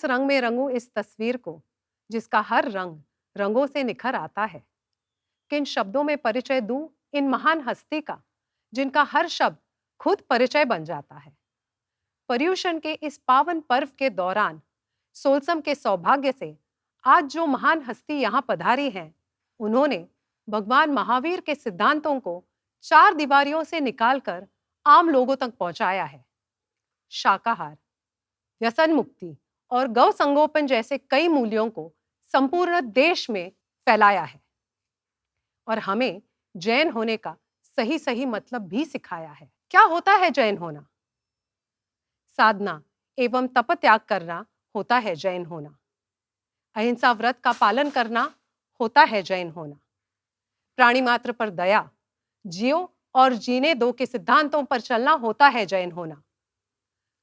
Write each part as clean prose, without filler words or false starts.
रंग में रंगूं इस तस्वीर को, जिसका हर रंग रंगों से निखर आता है? किन शब्दों में परिचय दूं इन महान हस्ती का, जिनका हर शब्द खुद परिचय बन जाता है? पर्युषण के इस पावन पर्व के दौरान सोलसम के सौभाग्य से आज जो महान हस्ती यहाँ पधारी हैं, उन्होंने भगवान महावीर के सिद्धांतों को चार दीवारियों से निकालकर आम लोगों तक पहुंचाया है। शाकाहार, व्यसन मुक्ति और गौ संगोपन जैसे कई मूल्यों को संपूर्ण देश में फैलाया है और हमें जैन होने का सही सही मतलब भी सिखाया है। क्या होता है जैन होना? साधना एवं तप त्याग करना होता है जैन होना। अहिंसा व्रत का पालन करना होता है जैन होना। प्राणी मात्र पर दया, जियो और जीने दो के सिद्धांतों पर चलना होता है जैन होना।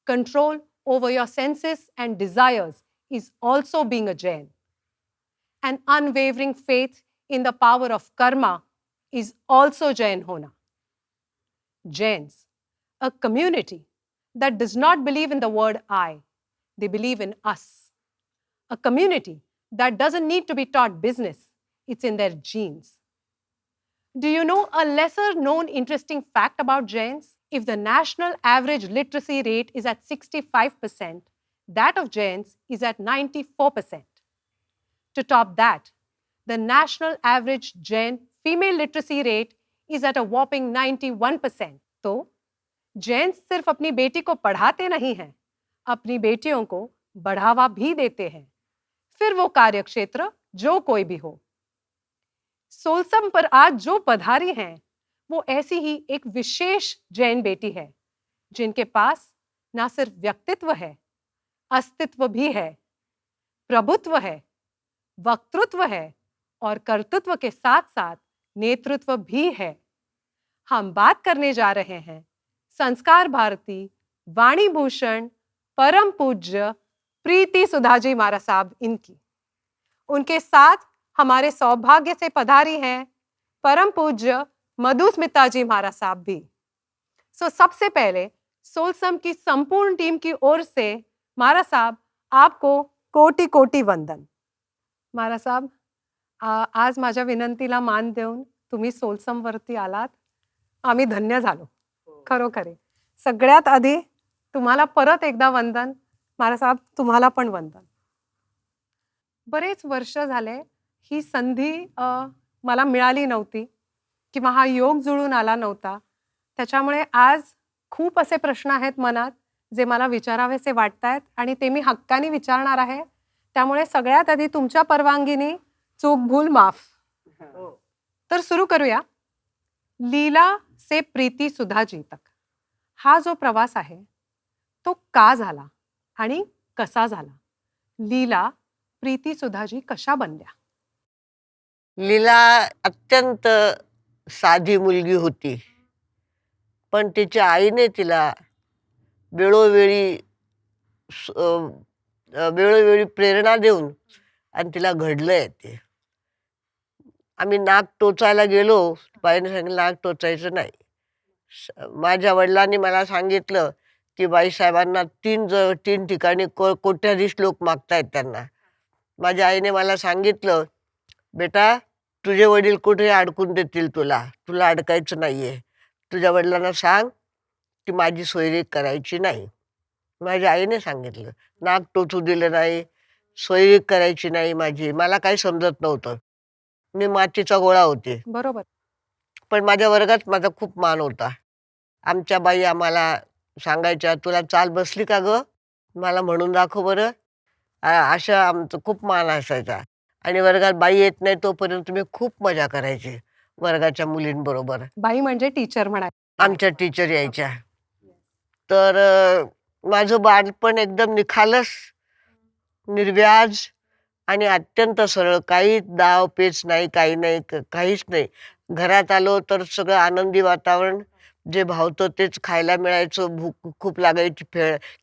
Control over your senses and desires is also being a Jain. An unwavering faith in the power of karma is also Jain hona. Jains, a community that does not believe in the word I, they believe in us. A community that doesn't need to be taught business, it's in their genes. Do you know a lesser known interesting fact about Jains? If the national average literacy rate is at 65%, that of Jains is at 94%. To top that, the national average Jain female literacy rate is at a whopping 91%. तो जैन्स सिर्फ अपनी बेटी को पढ़ाते नहीं हैं, अपनी बेटियों को बढ़ावा भी देते हैं, फिर वो कार्यक्षेत्र जो कोई भी हो। सोलसम पर आज जो पधारी हैं, वो ऐसी ही एक विशेष जैन बेटी है, जिनके पास ना सिर्फ व्यक्तित्व है, अस्तित्व भी है, प्रभुत्व है, वक्तृत्व है और कर्तृत्व के साथ साथ नेतृत्व भी है। हम बात करने जा रहे हैं संस्कार भारती वाणी भूषण परम पूज्य प्रीति सुधाजी महाराज साहब इनकी। उनके साथ हमारे सौभाग्य से पधारी हैं परम पूज्य मधुस्मिता जी महाराज साहब भी। सबसे पहले सोलसम की संपूर्ण टीम की ओर से महाराज साहब आपको कोटि कोटि वंदन। महाराज साहब, आज माझ्या विनंतीला मान देऊन तुम्ही सोलसम वरती आलात, आम्ही धन्य झालो खरोखरी। सगळ्यात आधी तुम्हाला परत एकदा वंदन। महाराज साहब, तुम्हाला पण वंदन। बरेच वर्ष झाले ही संधी मला मिळाली नव्हती किंवा हा योग जुळून आला नव्हता, त्याच्यामुळे आज खूप असे प्रश्न आहेत मनात जे मला विचारावेसे वाटतायत आणि ते मी हक्काने विचारणार आहे। त्यामुळे सगळ्यात आधी तुमच्या परवानगीने चूक भूल माफ। तर सुरू करूया। लीला से प्रीति सुधा जी तक हा जो प्रवास आहे तो का झाला आणि कसा झाला? लीला प्रीति सुधा जी कशा बनल्या? लीला अत्यंत साधी मुलगी होती, पण तिच्या आईने तिला वेळोवेळी वेळोवेळी प्रेरणा देऊन आणि तिला घडलंय ते। आम्ही नाक टोचायला गेलो, बाईने सांगितलं नाक टोचायचं नाही। माझ्या वडिलांनी मला सांगितलं की बाईसाहेबांना तीन ठिकाणी कोट्याधीश लोक मागतायत त्यांना। माझ्या आईने मला सांगितलं, बेटा तुझे वडील कुठे अडकून देतील, तुला अडकायचं नाहीये। तुझ्या वडिलांना सांग की माझी सोयरीक करायची नाही। माझ्या आईने सांगितलं, नाक टोचू दिलं नाही, सोयरीक करायची नाही माझी। मला काही समजत नव्हतं, मी मातीचा गोळा होते। बरोबर। पण माझ्या वर्गात माझा खूप मान होता। आमच्या बाई आम्हाला सांगायच्या, तुला चाल बसली का ग, मला म्हणून दाखव बरं। अशा आमचं खूप मान असायचा आणि वर्गात बाई येत नाही तोपर्यंत मी खूप मजा करायची वर्गाच्या मुलींबरोबर। बाई म्हणजे टीचर म्हणा, आमच्या टीचर यायच्या। तर माझं बालपण एकदम निखालस, निर्व्याज आणि अत्यंत सरळ, काही दाव पेच नाही, काही नाही, काहीच नाही। घरात आलो तर सगळं आनंदी वातावरण, जे भावतं तेच खायला मिळायचं, भूक खूप लागायची।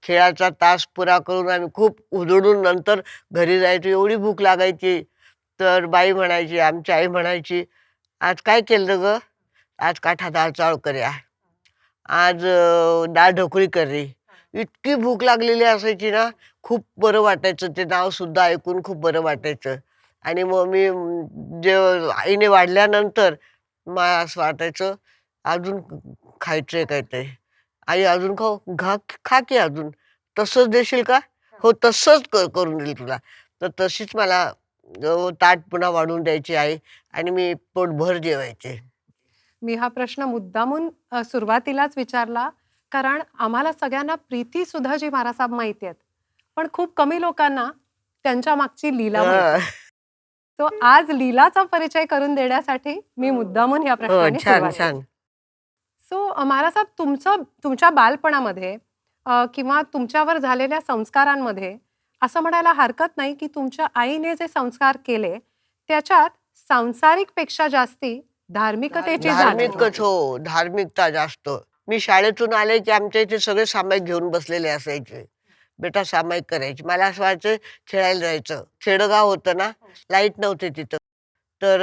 खेळाचा तास पुरा करून आम्ही खूप उधळून नंतर घरी जायचो, एवढी भूक लागायची। तर बाई म्हणायची, आमची आई म्हणायची, आज काय केलं ग? आज काठा डाळ चावळ करूया, आज डाळ ढोकळी करी। इतकी भूक लागलेली असायची ना, खूप बरं वाटायचं. ते नाव सुद्धा ऐकून खूप बरं वाटायचं. आणि मग मी जे आईने वाढल्यानंतर मला असं वाटायचं अजून खायचंय काहीतरी. आई अजून खाऊ? खा की अजून. तसंच देशील का? हो, तसंच करून देईल तुला. तर तशीच मला ताट पुन्हा वाढून द्यायची आई आणि मी पोटभर जेवायचे. मी हा प्रश्न मुद्दामून सुरुवातीलाच विचारला, कारण आम्हाला सगळ्यांना प्रीती सुधाजी महाराजसाहेब माहिती आहेत. पण खूप कमी लोकांना त्यांच्या मागची लीला माहिती हं. आहे. तो आज लीलाचा परिचय करून देण्यासाठी मी मुद्दामून या हो, प्रश्नाने छान, सुरुवात केली. छान. सो महाराजसाहेब तुमच्या बालपणामध्ये किंवा तुमच्यावर झालेल्या संस्कारांमध्ये असं म्हणायला हरकत नाही, की तुमच्या आईने जे संस्कार केले, त्याच्यात सांसारिकपेक्षा जास्ती धार्मिकतेची जाण धार्मिकच होती. हो, धार्मिकता जास्त. मी शाळेतून आले, की आमच्या इथे सगळे सामाईक घेऊन बसलेले असायचे. बेटा सामाईक करायची. मला असं व्हायचं खेळायला जायचं. खेडंगाव होतं ना, लाईट नव्हते तिथं. तर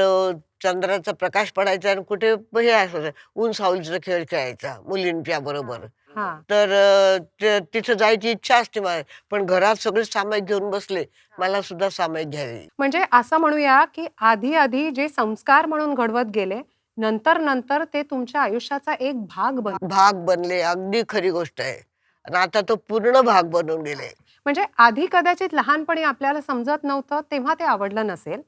चंद्राचा प्रकाश पडायचा आणि कुठे हे असायचं ऊन सावलीचा खेळ खेळायचा मुलींच्या बरोबर. हां. तर तिथं जायची इच्छा असते मला. पण घरात सगळे सामाईक घेऊन बसले. मला सुद्धा सामाईक घ्यावी. म्हणजे असं म्हणूया, की आधी-आधी जे संस्कार म्हणून घडवत गेले, नंतर ते तुमच्या आयुष्याचा एक भाग बनले. भाग बनले. अगदी खरी गोष्ट आहे. आणि आता तो पूर्ण भाग बनून गेले. म्हणजे आधी कदाचित लहानपणी आपल्याला समजत नव्हतं, तेव्हा ते आवडलं नसेल.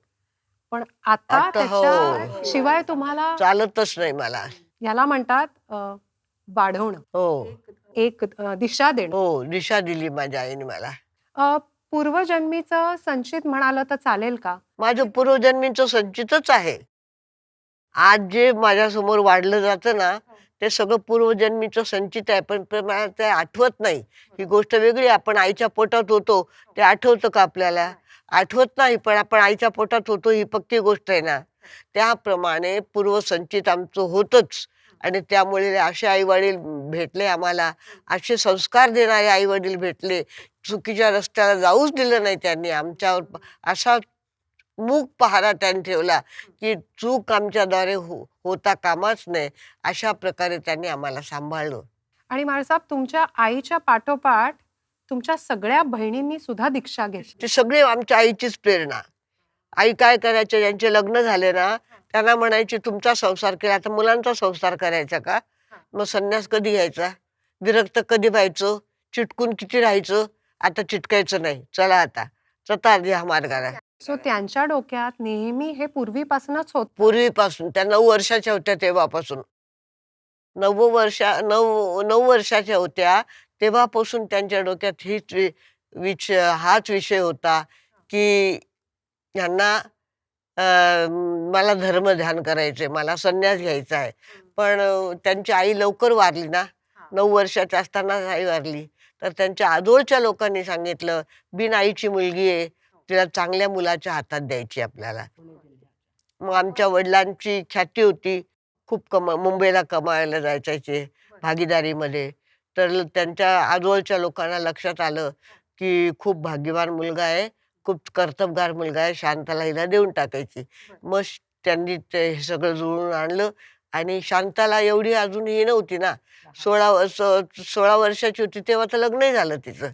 पण आता आता हो. त्याच्याशिवाय तुम्हाला चालतच नाही मला. याला म्हणतात वाढवणं, हो, एक दिशा देणं. हो. दिशा दिली माझ्या आईने मला. अ, पूर्वजन्मीचं संचित म्हणालं तर चालेल का? माझं पूर्वजन्मीचं संचितच आहे. आज जे माझ्यासमोर वाढलं जातं ना, ते सगळं पूर्वजन्मीचं संचित आहे. पण मला ते आठवत नाही. ही गोष्ट वेगळी आहे. आपण आईच्या पोटात होतो, ते आठवतं का आपल्याला? आठवत नाही. पण आपण आईच्या पोटात होतो ही पक्की गोष्ट आहे ना. त्याप्रमाणे पूर्वसंचित आमचं होतंच आणि त्यामुळे असे आई-वडील भेटले आम्हाला, असे संस्कार देणारे आई-वडील भेटले. चुकीच्या रस्त्याला जाऊच दिलं नाही त्यांनी. आमच्यावर असा मूक पहारा त्यांनी ठेवला, की चूक आमच्याद्वारे होता कामाच नये, अशा प्रकारे त्यांनी आम्हाला सांभाळलं. आणि माळसाहेब तुमच्या आईच्या पाठोपाठ तुमच्या सगळ्या बहिणींनी सुद्धा दीक्षा घेतली. ते सगळे आमच्या आईचीच प्रेरणा. आई काय करायचे ज्यांचे लग्न झाले ना, त्यांना म्हणायची, "तुमचा संसार केला, आता मुलांचा संसार करायचा का? मग संन्यास कधी घ्यायचा? विरक्त कधी व्हायचं? चिटकून किती राहायचं? आता चिटकायचं नाही. चला आता, स्वतः ह्या मार्गाला." सो त्यांच्या डोक्यात नेहमी हे पूर्वीपासूनच होतं. पूर्वीपासून त्या 9 वर्षाच्या होत्या तेव्हापासून. 9 वर्षाच्या होत्या तेव्हापासून त्यांच्या डोक्यात हाच विषय होता, की ह्यांना मला धर्मध्यान करायचंय, मला संन्यास घ्यायचा आहे. पण त्यांची आई लवकर वारली ना, 9 वर्षाच्या असतानाच आई वारली. तर त्यांच्या आजोळच्या लोकांनी सांगितलं, "बिन आईची मुलगी आहे, तिला चांगल्या मुलाच्या हातात द्यायची आपल्याला." मग आमच्या वडिलांची ख्याती होती. खूप मुंबईला कमावायला जायचे भागीदारीमध्ये. तर त्यांच्या आजोळच्या लोकांना लक्षात आलं, की खूप भाग्यवान मुलगा आहे, खूप कर्तबगार मुलगा आहे, शांताला हिला देऊन टाकायची. मग त्यांनी ते हे सगळं जुळवून आणलं आणि शांताला एवढी अजून ही नव्हती ना, 16 वर्षाची होती तेव्हा तर लग्नही झालं तिचं.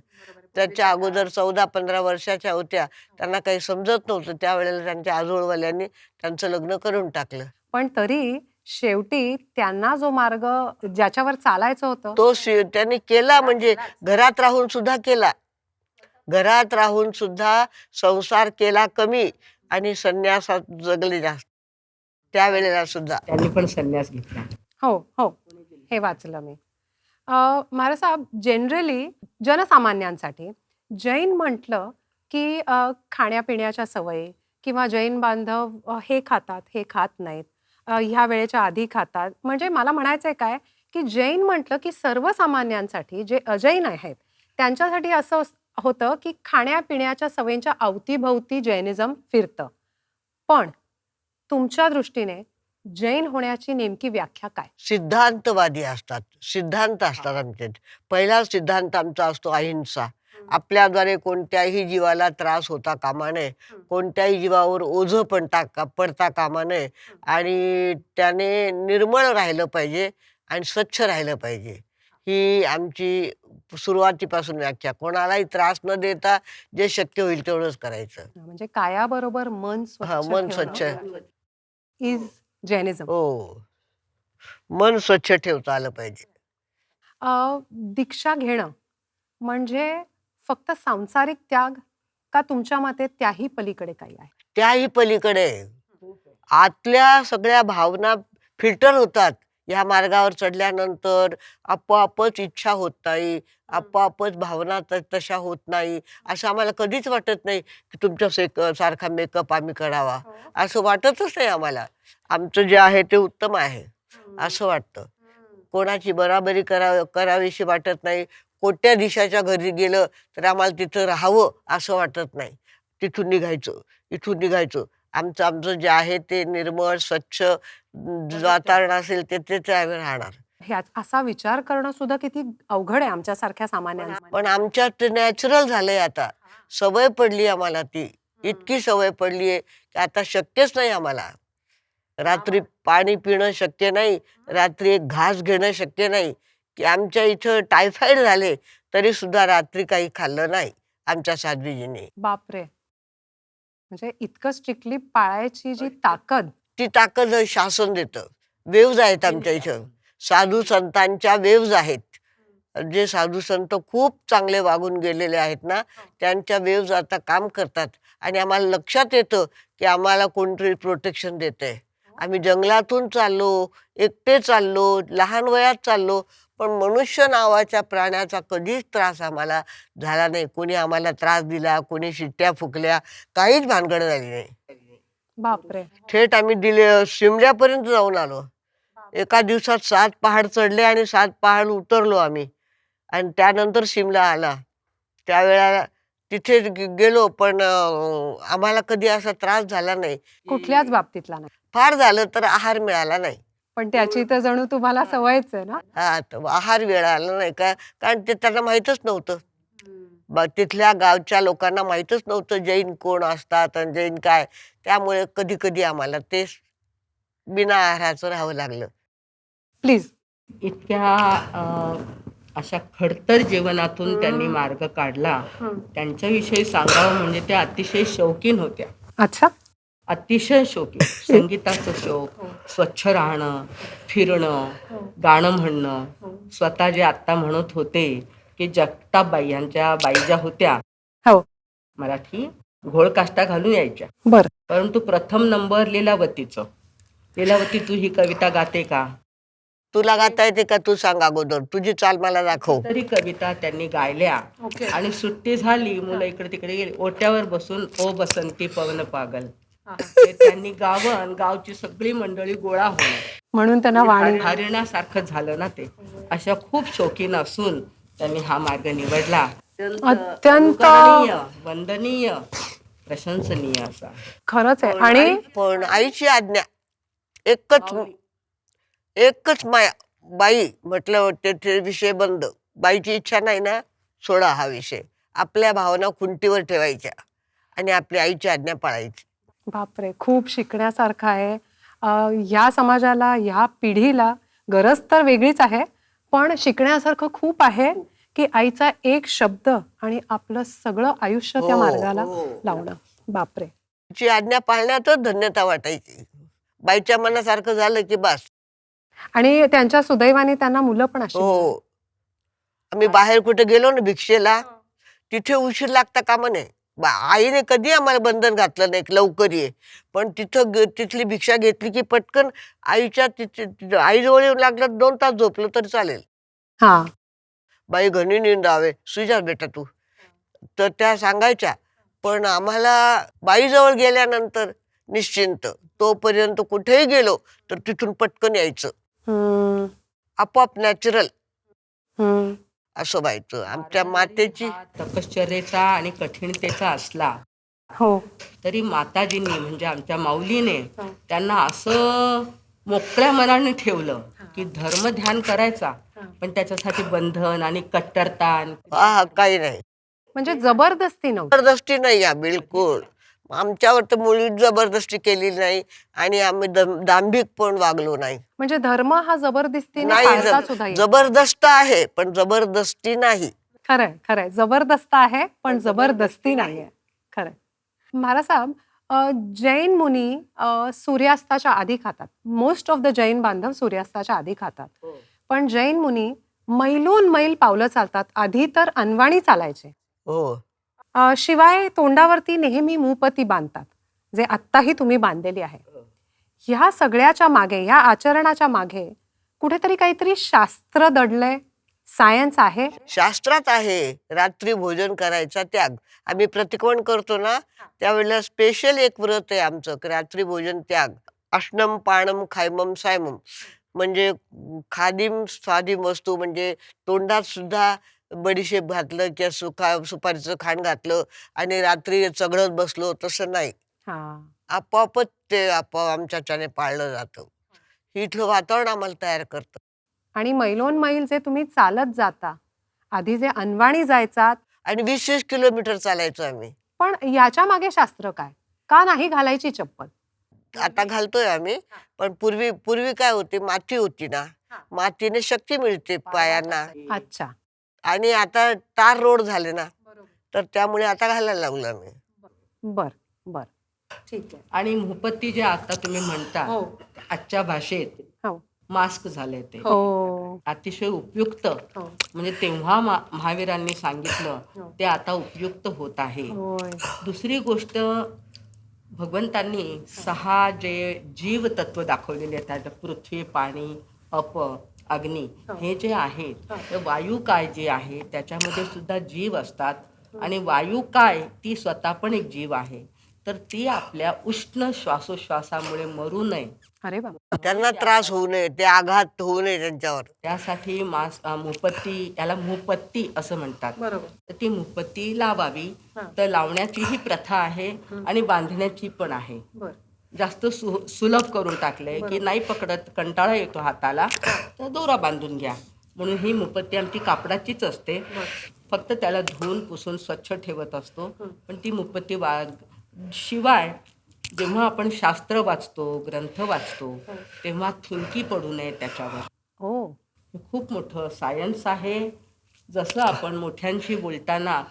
त्याच्या अगोदर 14-15 वर्षाच्या होत्या. त्यांना काही समजत नव्हतं. त्यावेळेला त्यांच्या आजोळवाल्यांनी त्यांचं लग्न करून टाकलं. पण तरी शेवटी त्यांना जो मार्ग ज्याच्यावर चालायचं होतं, तो त्यांनी केला म्हणजे घरात राहून सुद्धा केला. घरात राहून सुद्धा संसार केला कमी आणि संन्यासात जगले जास्त. त्यावेळेला सुद्धा. त्यांनी पण संन्यास घेतला. हो, हे वाचलं मी. महाराजसाहेब जनरली जनसामान्यांसाठी जैन म्हटलं, की खाण्यापिण्याच्या सवयी किंवा जैन बांधव हे खातात, हे खात नाहीत. ह्या वेळेच्या आधी खातात. म्हणजे मला म्हणायचंय काय, की जैन म्हटलं, की सर्वसामान्यांसाठी जे अजैन आहेत, त्यांच्यासाठी असं होतं, की खाण्यापिण्याच्या सवयींच्या अवतीभवती जैनिझम फिरतं. पण तुमच्या दृष्टीने जैन होण्याची नेमकी व्याख्या काय? सिद्धांतवादी असतात. सिद्धांत असतात आमचे. पहिला सिद्धांत आमचा असतो अहिंसा. आपल्याद्वारे कोणत्याही जीवाला त्रास होता कामा नये. कोणत्याही जीवावर ओझं पडता कामा नये आणि त्याने निर्मळ राहिलं पाहिजे आणि स्वच्छ राहिलं पाहिजे. ही आमची सुरुवातीपासून व्याख्या. कोणालाही त्रास न देता जे शक्य होईल तेवढंच करायचं. म्हणजे कायाबरोबर मन हां, स्वच्छ मन ठेवणं स्वच्छ. Is Jainism. हो. मन स्वच्छ ठेवता आलं पाहिजे. दीक्षा घेणं म्हणजे फक्त सांसारिक त्याग का तुमच्या मते त्याही पलीकडे काही आहे? त्याही पलीकडे आतल्या सगळ्या भावना फिल्टर होतात. ह्या मार्गावर चढल्यानंतर आपोआपच इच्छा होत नाही, आपोआपच भावना तशा होत नाही. असं आम्हाला कधीच वाटत नाही, की तुमच्या सारखा मेकअप आम्ही करावा. असं वाटतच नाही आम्हाला. आमचं जे आहे ते उत्तम आहे, असं वाटतं. कोणाची बराबरी करावीशी वाटत नाही. कोट्याधीशाच्या घरी गेलं तर आम्हाला तिथं राहावं असं वाटत नाही. तिथून निघायचं, इथून निघायचं. आमचं आमचं जे आहे ते निर्मळ, स्वच्छ वातावरण असेल तिथे आम्ही राहणार. असा विचार करणं सुद्धा किती अवघड आहे आमच्यासारख्या सामान्यांसाठी. पण आमच्यात ते नॅचरल झालंय आता. सवय पडली आम्हाला ती. इतकी सवय पडली आहे, की आता शक्यच नाही आम्हाला. रात्री पाणी पिणं शक्य नाही, रात्री एक घास घेणं शक्य नाही, की आमच्या इथं टायफॉइड झाले तरी सुद्धा रात्री काही खाल्लं नाही आमच्या साध्वीजींनी. बापरे! म्हणजे इतकं स्ट्रिक्टली पाळायची जी ताकद. ती ताकद शासन देतं. वेव्ज आहेत आमच्या इथं. साधू संतांच्या वेव्ज आहेत. जे साधू संत खूप चांगले वागून गेलेले आहेत ना, त्यांच्या वेव्ज आता काम करतात आणि आम्हाला लक्षात येतं, की आम्हाला कोणतरी प्रोटेक्शन देतंय. आम्ही जंगलातून चाललो, एकटे चाललो, लहान वयात चाललो, पण मनुष्य नावाच्या प्राण्याचा कधीच त्रास आम्हाला झाला नाही. कोणी आम्हाला त्रास दिला, कोणी शिट्ट्या फुकल्या, काहीच भानगड झाली नाही. बापरे! थेट आम्ही शिमल्यापर्यंत जाऊन आलो. एका दिवसात 7 पहाड चढले आणि 7 पहाड उतरलो आम्ही आणि त्यानंतर शिमला आला. त्यावेळेला तिथे गेलो पण आम्हाला कधी असा त्रास झाला नाही. कुठल्याच बाबतीतला नाही. फार झालं तर आहार मिळाला नाही. पण त्याची तर जणू तुम्हाला सवयच आहे ना? हां, तर आहार मिळाला नाही का, कारण ते त्यांना माहीतच नव्हतं. तिथल्या गावच्या लोकांना माहीतच नव्हतं जैन कोण असतात आणि जैन काय. त्यामुळे कधी-कधी आम्हाला ते बिना आहाराचं राहावं लागलं. प्लीज. इतक्या अशा खडतर जीवनातून त्यांनी मार्ग काढला. त्यांच्याविषयी सांगावं म्हणजे त्या अतिशय शौकीन होत्या. अच्छा. अतिशय शौकीन. संगीताचं शौक, स्वच्छ राहणं, फिरणं, गाणं म्हणणं. स्वतः जे आत्ता म्हणत होते की जगतापबाई यांच्या बाई ज्या होत्या हो. मराठी घोळकाष्टा घालून यायच्या. बरं. परंतु प्रथम नंबर लीलावतीचं. लीलावती, तू ही कविता गाते का? तुला गाता येते का तू सांग अगोदर, तुझी चाल मला दाखव. तरी कविता त्यांनी गायल्या आणि सुट्टी झाली, मुलं इकडे तिकडे गेली, ओट्यावर बसून ओ बसंती पवन पागल हे त्यांनी गावं आणि गावची सगळी मंडळी गोळा होणं म्हणून त्यांना वाणी. हरिणासारखं झालं ना ते. अशा खूप शौकीन असून त्यांनी हा मार्ग निवडला. अत्यंत अनुकरणीय, वंदनीय, प्रशंसनीय असा. खरंच आहे. आणि पण आईची आज्ञा एकच माया. बाई म्हटलं ते विषय बंद. बाईची इच्छा नाही ना, सोडा हा विषय. आपल्या भावना खुंटीवर ठेवायच्या आणि आपली आईची आज्ञा पाळायची. बापरे, खूप शिकण्यासारखं आहे. ह्या समाजाला, ह्या पिढीला गरज तर वेगळीच आहे, पण शिकण्यासारखं खूप आहे की आईचा एक शब्द आणि आपलं सगळं आयुष्य त्या हो, मार्गाला हो. लावणं. बापरे. तिची आज्ञा पाळण्यातच धन्यता वाटायची. बाईच्या मनासारखं झालं की बस. आणि त्यांच्या सुदैवाने त्यांना मुलं पण अशी. हो. आम्ही बाहेर कुठे गेलो ना भिक्षेला, तिथे उशीर लागता कामा नये. आईने कधी आम्हाला बंधन घातलं नाही, लवकर ये. पण तिथली भिक्षा घेतली की पटकन आईजवळ येऊन लागलं, 2 तास झोपलं तरी चालेल. हा. बाई घरी निंदावे, सुजा बेटा तू. तर त्या सांगायच्या. पण आम्हाला बाईजवळ गेल्यानंतर निश्चिंत. तोपर्यंत कुठेही गेलो तर तिथून पटकन यायचं. आपोआप नॅचरल असं व्हायचं. आमच्या मातेची तपश्चर्येचा आणि कठीणतेचा असला हो. तरी माताजींनी म्हणजे आमच्या माऊलीने त्यांना असं मोकळ्या मनाने ठेवलं की धर्म ध्यान करायचा, पण त्याच्यासाठी बंधन आणि कट्टरता काही नाही. म्हणजे जबरदस्ती नव्हती. जबरदस्ती नाही या बिलकुल. आमच्यावर तर मुळीच जबरदस्ती केली नाही आणि आम्ही दांभिक पण वागलो नाही. म्हणजे धर्म हा जबरदस्तीने नाही पाळता सुद्धा येत नाही. जबरदस्त आहे पण जबरदस्ती नाही. खरंय खरंय, जबरदस्त आहे पण जबरदस्ती नाहीये. खरंय. महाराज साहेब, जैन मुनी सूर्यास्ताच्या आधी खातात. मोस्ट ऑफ द जैन बांधव सूर्यास्ताच्या आधी खातात. पण जैन मुनी मैलून मैल पावलं चालतात. आधी तर अनवाणी चालायचे. हो. शिवाय तोंडावरती नेहमी मूपती बांधतात, जे आत्ताही तुम्ही बांधलेली आहे. ह्या सगळ्याच्या मागे, ह्या आचरणाच्या मागे कुठेतरी काहीतरी शास्त्र दडलंय, सायन्स आहे. शास्त्रात आहे रात्री भोजन करायचा त्याग. आम्ही प्रतिक्रमण करतो ना त्यावेळेला स्पेशल एक व्रत आहे आमचं की रात्री भोजन त्याग. अश्नम पाणम खायमम सायमम म्हणजे खादीम स्वादिम वस्तू म्हणजे तोंडात सुद्धा बडीशेप घातलं किंवा सुपारीचं खांड घातलं आणि रात्री चघळत बसलो तसं नाही. हा. आपोआपच ते आपोआप आमच्याच्याने पाळलं जातं. इथलं वातावरण आम्हाला तयार करतं. आणि मैलोन मैल जे तुम्ही चालत जाता, आधी जे अनवाणी जायचात, आणि 20-20 किलोमीटर चालायचो आम्ही. पण याच्या मागे शास्त्र काय? का नाही घालायची चप्पल? आता घालतोय आम्ही पण पूर्वी पूर्वी काय होती माती होती ना, मातीने शक्ती मिळते पायांना. अच्छा. आणि आता तार रोड झाले ना तर त्यामुळे आता घालायला लागलो आम्ही. बर बर, ठीक आहे. आणि मुहपत्ती जे आता तुम्ही म्हणता हो आजच्या भाषेत हो मास्क झाले ते हो अतिशय उपयुक्त. हो. म्हणजे तेव्हा महावीरांनी सांगितलं हो. ते आता उपयुक्त होत आहे. होय. दुसरी गोष्ट, भगवंतांनी 6 जे जीव तत्व दाखवलेले आहेत, पृथ्वी, पाणी, अप, अग्नी, हे जे आहेत ते वायू काय जे आहे त्याच्यामध्ये सुद्धा जीव असतात आणि वायू काय ती स्वतः पण एक जीव आहे. तर ती आपल्या उष्ण श्वासोश्वासामुळे मरू नये, अरे बाबा. त्यांना त्रास होऊ नये, ते आघात होऊ नये त्यांच्यावर. त्यासाठी मुहपत्ती, याला मुहपत्ती असं म्हणतात. बरोबर. तर ती मुहपत्ती लावावी. तर लावण्याचीही प्रथा आहे आणि बांधण्याची पण आहे. बर. जास्त सुलभ करून टाकलंय की नाही पकडत, कंटाळा येतो हाताला, तर दोरा बांधून घ्या. म्हणून ही मुहपत्ती आमची कापडाचीच असते. फक्त त्याला धुवून पुसून स्वच्छ ठेवत असतो. पण ती मुहपत्ती शिवाय जेव्हा आपण शास्त्र वाचतो, ग्रंथ वाचतो, तेव्हा थुंकी पडू नये त्याच्यावर. हो. हे खूप मोठं सायन्स आहे. जसं आपण मोठ्यांशी बोलताना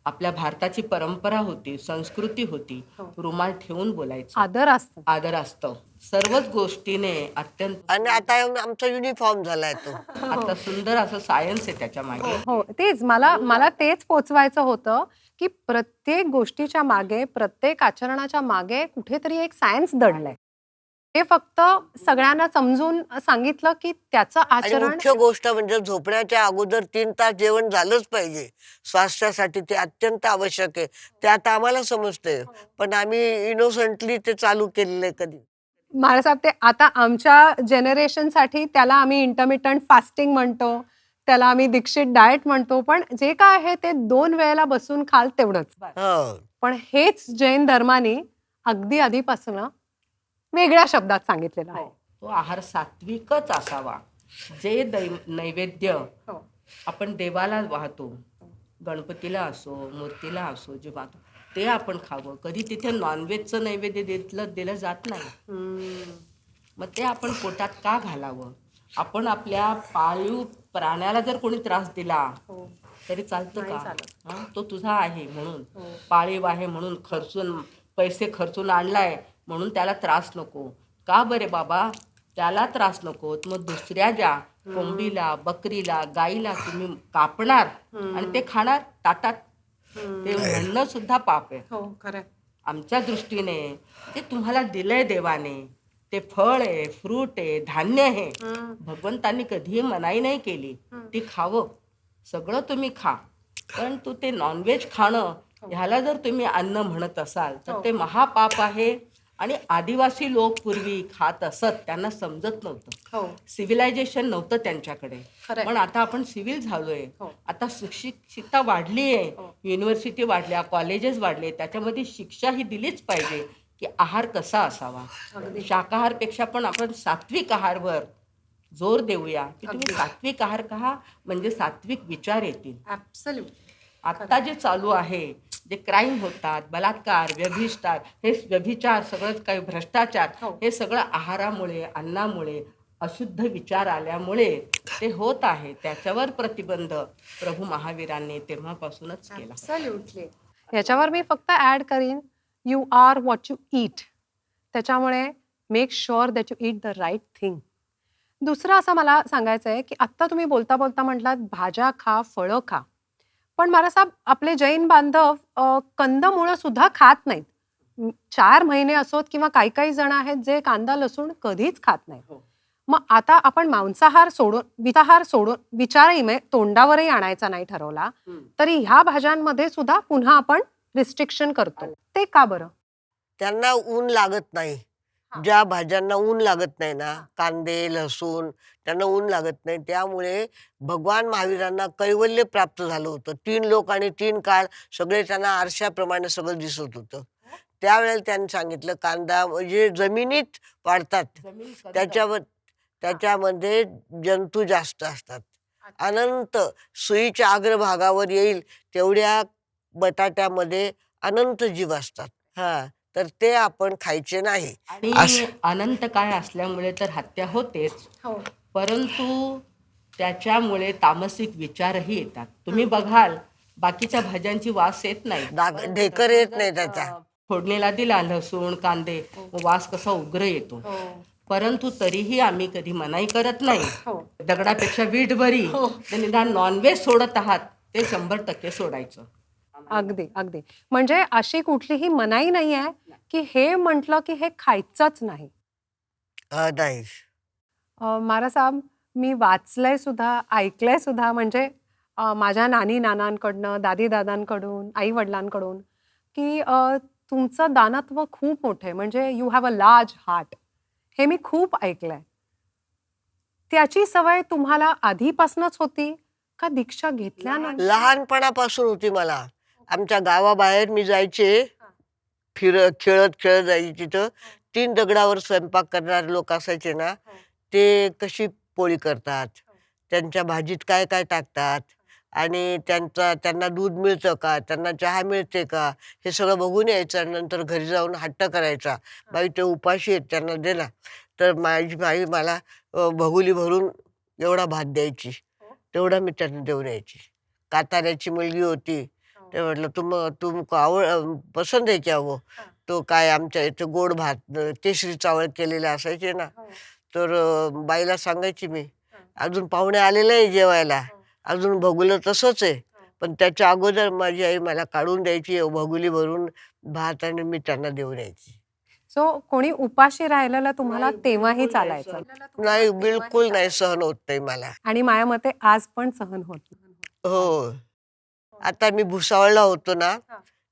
आपल्या भारताची परंपरा होती, संस्कृती होती, रुमाल ठेवून बोलायचं, आदर असतं. आदर असतं. सर्वच गोष्टीने अत्यंत. आणि आता आमचा युनिफॉर्म झालाय तो. आता सुंदर असं सायन्स आहे त्याच्या मागे. हो, तेच मला तेच पोचवायचं होतं की प्रत्येक गोष्टीच्या मागे, प्रत्येक आचरणाच्या मागे कुठेतरी एक सायन्स दडलंय. हे फक्त सगळ्यांना समजून सांगितलं की त्याचं आणि आचरण. मुख्य गोष्ट म्हणजे झोपण्याच्या अगोदर 3 तास जेवण झालंच पाहिजे. स्वास्थ्यासाठी ते अत्यंत आवश्यक आहे. ते आता आम्हाला समजतंय पण आम्ही इनोसंटली ते चालू केलेलं आहे कधी. महाराज साहेब, ते आता आमच्या जनरेशनसाठी त्याला आम्ही इंटरमिटंट फास्टिंग म्हणतो, त्याला आम्ही दीक्षित डाएट म्हणतो. पण जे काय आहे ते 2 वेळेला बसून खाल तेवढंच. हो. पण हेच जैन धर्माने अगदी आधीपासून वेगळ्या शब्दात सांगितलेलं आहे. तो आहार सात्विकच असावा. जे नैवेद्य आपण देवाला वाहतो, गणपतीला असो, मूर्तीला असो, जे वाहतो ते आपण खावं. कधी तिथे नॉनव्हेजचं नैवेद्य दिलं जात नाही. मग ते आपण पोटात का घालावं? आपण आपल्या पाळीव प्राण्याला जर कोणी त्रास दिला तरी चालतं का? तो तुझा आहे म्हणून, पाळीव आहे म्हणून, पैसे खर्चून आणलाय म्हणून त्याला त्रास नको का बरे बाबा? त्याला त्रास नको. मग दुसऱ्या ज्या कोंबडीला, बकरीला, गाईला तुम्ही कापणार आणि ते खाणार ताटात, ते म्हणणं सुद्धा पाप आहे. हो, खरं. आमच्या दृष्टीने ते तुम्हाला दिलंय देवाने, ते फळ आहे, फ्रूट आहे, धान्य आहे. भगवंतांनी कधीही मनाई नाही केली, ती खावं. सगळं तुम्ही खा. परंतु ते नॉनव्हेज खाणं ह्याला जर तुम्ही अन्न म्हणत असाल तर ते महापाप आहे. आणि आदिवासी लोक पूर्वी खात असत, त्यांना समजत नव्हतं, सिव्हिलायझेशन नव्हतं त्यांच्याकडे. पण आता आपण सिव्हिल झालोय. आता सुशिक्षितता वाढली आहे, युनिव्हर्सिटी वाढल्या, कॉलेजेस वाढले, त्याच्यामध्ये शिक्षा ही दिलीच पाहिजे की आहार कसा असावा. शाकाहारपेक्षा पण आपण सात्विक आहारवर जोर देऊया की तुम्ही सात्विक आहार खा, म्हणजे सात्विक विचार येतील. आता जे चालू आहे, जे क्राईम होतात, बलात्कार, व्यभिचार, हे व्यभिचार सगळंच काही भ्रष्टाचार, हो. हे सगळं आहारामुळे, अन्नामुळे, अशुद्ध विचार आल्यामुळे ते होत आहे. त्याच्यावर प्रतिबंध प्रभू महावीरांनी तेव्हापासूनच केला. Absolutely. याच्यावर मी फक्त ऍड करीन, you are what you eat. त्याच्यामुळे make sure that you eat the right thing. दुसरं असं मला सांगायचं आहे, की आत्ता तुम्ही बोलता बोलता म्हटलात भाज्या खा, फळं खा. पण मला साहेब आपले जैन बांधव कंदमुळं सुद्धा खात नाहीत. 4 महिने असोत किंवा काही काही जण आहेत जे कांदा लसूण कधीच खात नाहीत. हो. मग आता आपण मांसाहार सोडून विचारही म्हणजे तोंडावरही आणायचा नाही ठरवला, तरी ह्या भाज्यांमध्ये सुद्धा पुन्हा आपण रिस्ट्रिक्शन करतो. ते का बरं? त्यांना ऊन लागत नाही. हा. ज्या भाज्यांना ऊन लागत नाही ना, कांदे, लसूण, त्यांना ऊन लागत नाही. त्यामुळे भगवान महावीरांना कैवल्य प्राप्त झालं होतं. 3 लोक आणि 3 काळ सगळे त्यांना आरशाप्रमाणे सगळं दिसत होतं. त्यावेळेला त्यांनी सांगितलं कांदा म्हणजे जमिनीत वाढतात. जमीन कंद. त्याच्यामध्ये जंतू जास्त असतात. अनंत सुईच्या अग्रभागावर येईल तेवढ्या बटाट्यामध्ये अनंत जीव असतात. हा, तर ते आपण खायचे नाही. आणि अनंत काळ असल्यामुळे तर हत्या होतेच, परंतु त्याच्यामुळे तामसिक विचारही येतात. तुम्ही बघाल बाकीच्या भाज्यांची वास येत नाही, ढेकर येत नाही त्याचा. फोडणीला दिला लसूण कांदे, मग वास कसा उग्र येतो. परंतु तरीही आम्ही कधी मनाई करत नाही. दगडापेक्षा वीट बरी. तर निदान नॉनव्हेज सोडत आहात ते 100% सोडायचं. अगदी अगदी. म्हणजे अशी कुठलीही मनाई नाही आहे की हे म्हटलं की हे खायचंच नाही. नाही. मारा साहेब, मी वाचलंय सुद्धा, ऐकलंय सुद्धा. म्हणजे माझ्या नानी नानांकडनं, दादी दादांकडून, आई वडिलांकडून, की तुमचं दानत्व खूप मोठं आहे. म्हणजे you have a large heart. हे मी खूप ऐकलंय. त्याची सवय तुम्हाला आधीपासूनच होती का दीक्षा घेतल्यानंतर? लहानपणापासून होती मला. आमच्या गावाबाहेर मी जायचे, खेळत खेळत जायचे. तिथं 3 दगडावर स्वयंपाक करणारे लोक असायचे ना, ते कशी पोळी करतात, त्यांच्या भाजीत काय काय टाकतात आणि त्यांना दूध मिळतं का, त्यांना चहा मिळते का, हे सगळं बघून यायचं. आणि नंतर घरी जाऊन हट्ट करायचा, बाई ते उपाशी आहेत त्यांना दे ना. तर माझी आई मला भगुली भरून एवढा भात द्यायची. तेवढा मी त्यांना देऊन यायची. काताऱ्याची मुलगी होती. ते म्हटलं तुमको पसंद आहे क्या वो? तो काय आमच्या इथे गोड भात केशरी चावळ केलेले असायचे ना, तर बाईला सांगायची मी, अजून पाहुणे आलेले आहे जेवायला, अजून भगुलं तसंच आहे. पण त्याच्या अगोदर माझी आई मला काढून द्यायची भगुली भरून भात आणि मी त्यांना देऊन यायची. सो कोणी उपाशी राहिलेलं तुम्हाला नाही, तेव्हाही बिलकुल नाही चालायचं. नाही, बिलकुल नाही, सहन होत नाही मला. आणि माझ्या मते आज पण सहन होत नाही. हो. आता मी भुसावळला होतो ना,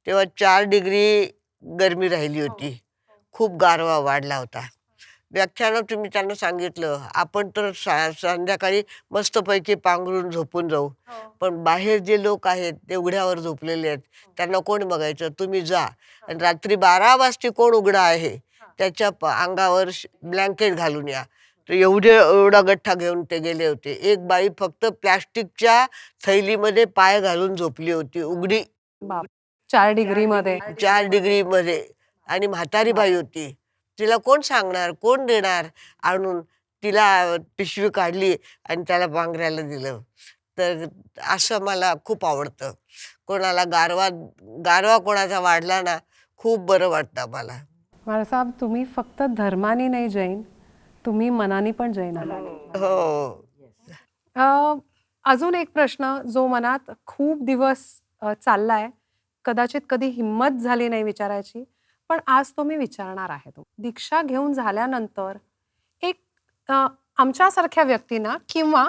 तेव्हा 4 डिग्री गरमी राहिली होती. खूप गारवा वाढला होता. व्याख्यानात तुम्ही त्यांना सांगितलं, आपण तर संध्याकाळी मस्तपैकी पांघरून झोपून जाऊ. पण बाहेर जे लोक आहेत ते उघड्यावर झोपलेले आहेत. त्यांना कोण बघायचं? तुम्ही जा आणि रात्री 12 वाजता कोण उघडा आहे त्याच्या अंगावर ब्लँकेट घालून या. तर एवढा गठ्ठा घेऊन ते गेले होते. एक बाई फक्त प्लास्टिकच्या थैलीमध्ये पाय घालून झोपली होती उघडी. बाप, 4 डिग्रीमध्ये. 4 डिग्रीमध्ये. आणि म्हातारी बाई होती. तिला कोण सांगणार, कोण देणार आणून? तिला पिशवी काढली आणि त्याला पांघरायला दिलं. तर असं मला खूप आवडतं. कोणाला गारवा कोणाचा वाढला ना, खूप बरं वाटतं मला. साहेब, तुम्ही फक्त धर्माने नाही जैन, तुम्ही मनाने पण जैन आहात. हो. अजून एक प्रश्न जो मनात खूप दिवस चाललाय, कदाचित कधी हिम्मत झाली नाही विचारायची, पण आज तो मी विचारणार आहे. दीक्षा घेऊन झाल्यानंतर एक आमच्यासारख्या व्यक्तींना किंवा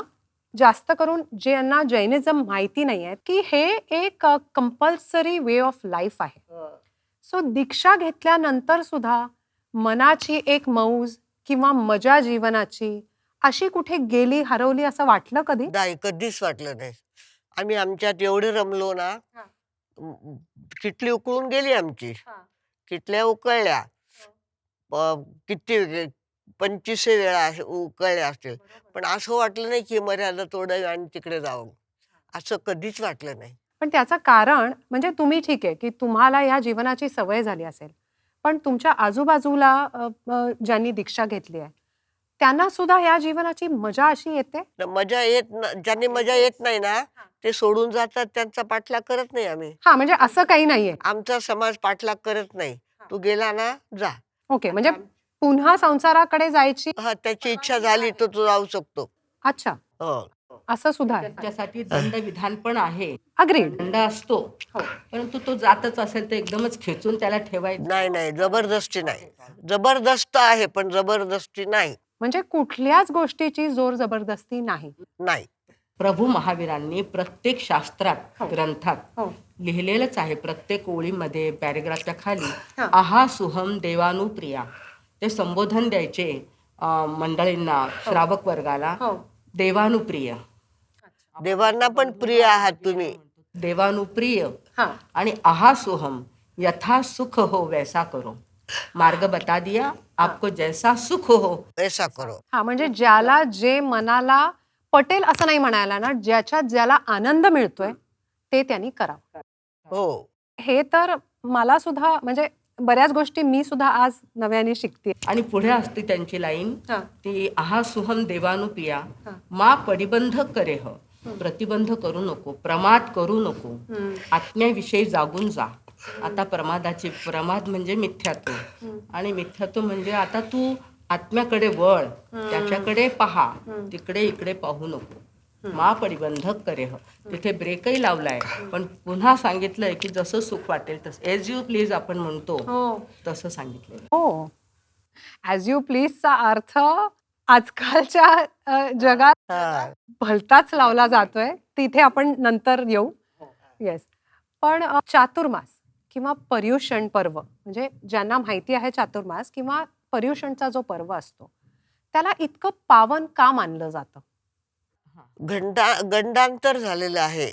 जास्त करून ज्यांना जैनिझम माहिती नाही आहे की हे एक कंपल्सरी वे ऑफ लाईफ आहे. सो दीक्षा घेतल्यानंतर सुद्धा मनाची एक मौज किंवा मजा जीवनाची अशी कुठे गेली, हरवली असं वाटलं कधी? नाही, कधीच वाटलं नाही. आम्ही आमच्यात एवढे रमलो ना, किटली उकळून गेली आमची. किटल्या उकळल्या. किती 25 वेळा उकळल्या असतील. पण असं वाटलं नाही की मर्यादा तोडावी आणि तिकडे जावं. असं कधीच वाटलं नाही. पण त्याचं कारण म्हणजे तुम्ही ठीक आहे की तुम्हाला या जीवनाची सवय झाली असेल, पण तुमच्या आजूबाजूला ज्यांनी दीक्षा घेतली आहे त्यांना सुद्धा या जीवनाची मजा अशी येते? मजा ज्यांनी मजा येत नाही ना ते सोडून जातात, त्यांचा पाठलाग करत नाही आम्ही. हा, म्हणजे असं काही नाहीये. आमचा समाज पाठलाग करत नाही. तू गेला ना जा. ओके, म्हणजे पुन्हा संसाराकडे जायची. हा, त्याची इच्छा झाली तर तू जाऊ शकतो. अच्छा, हो. असं सुद्धा आहे. त्याच्यासाठी दंडविधान पण आहे. अग्रीड. दंड असतो, परंतु तो जातच असेल तर एकदमच खेचून त्याला ठेवायचं नाही, जबरदस्ती नाही. जबरदस्त आहे पण जबरदस्ती नाही. म्हणजे कुठल्याच गोष्टीची जोर जबरदस्ती नाही. नाही. प्रभू महावीरांनी प्रत्येक शास्त्रात ग्रंथात लिहिलेलंच आहे, प्रत्येक ओळीमध्ये पॅरेग्राफच्या खाली आहा सुहम देवानुप्रिया ते संबोधन द्यायचे मंडळींना, श्रावक वर्गाला. देवानुप्रिय, देवांना पण प्रिय आहात तुम्ही. देवानुप्रिय आणि आहा सुहम यथा सुख हो वैसा करो, मार्ग बता दिया आपको जैसा सुख हो ऐसा करो. हा, म्हणजे ज्याला जे मनाला पटेल असं नाही म्हणायला ना, ज्याच्यात ज्याला आनंद मिळतोय ते त्यांनी करावं. हो. हे तर मला सुद्धा म्हणजे बऱ्याच गोष्टी मी सुद्धा आज नव्याने शिकते. आणि पुढे असते त्यांची लाईन, ती आहा सुहम देवानुपिया मा परिबंध करे ह, प्रतिबंध करू नको, प्रमाद करू नको, आत्म्याविषयी जागून जा. आता प्रमाद म्हणजे मिथ्यात्व, आणि मिथ्यात्व म्हणजे आता तू आत्म्याकडे वळ, त्याच्याकडे पहा, तिकडे इकडे पाहू नको. मा परिबंधक करे ह, तिथे ब्रेकही लावलाय, पण पुन्हा सांगितलंय की जसं सुख वाटेल तसं, एज यू प्लीज आपण म्हणतो तसं सांगितलंय. हो, ॲज यू प्लीजचा अर्थ आजकालच्या जगात भलताच लावला जातोय. तिथे आपण नंतर येऊ. येस, पण चातुर्मास किंवा पर्युषण पर्व, म्हणजे ज्यांना माहिती आहे चातुर्मास किंवा पर्युषणचा जो पर्व असतो त्याला इतकं पावन का मानलं जातं? गंडांतर झालेलं आहे.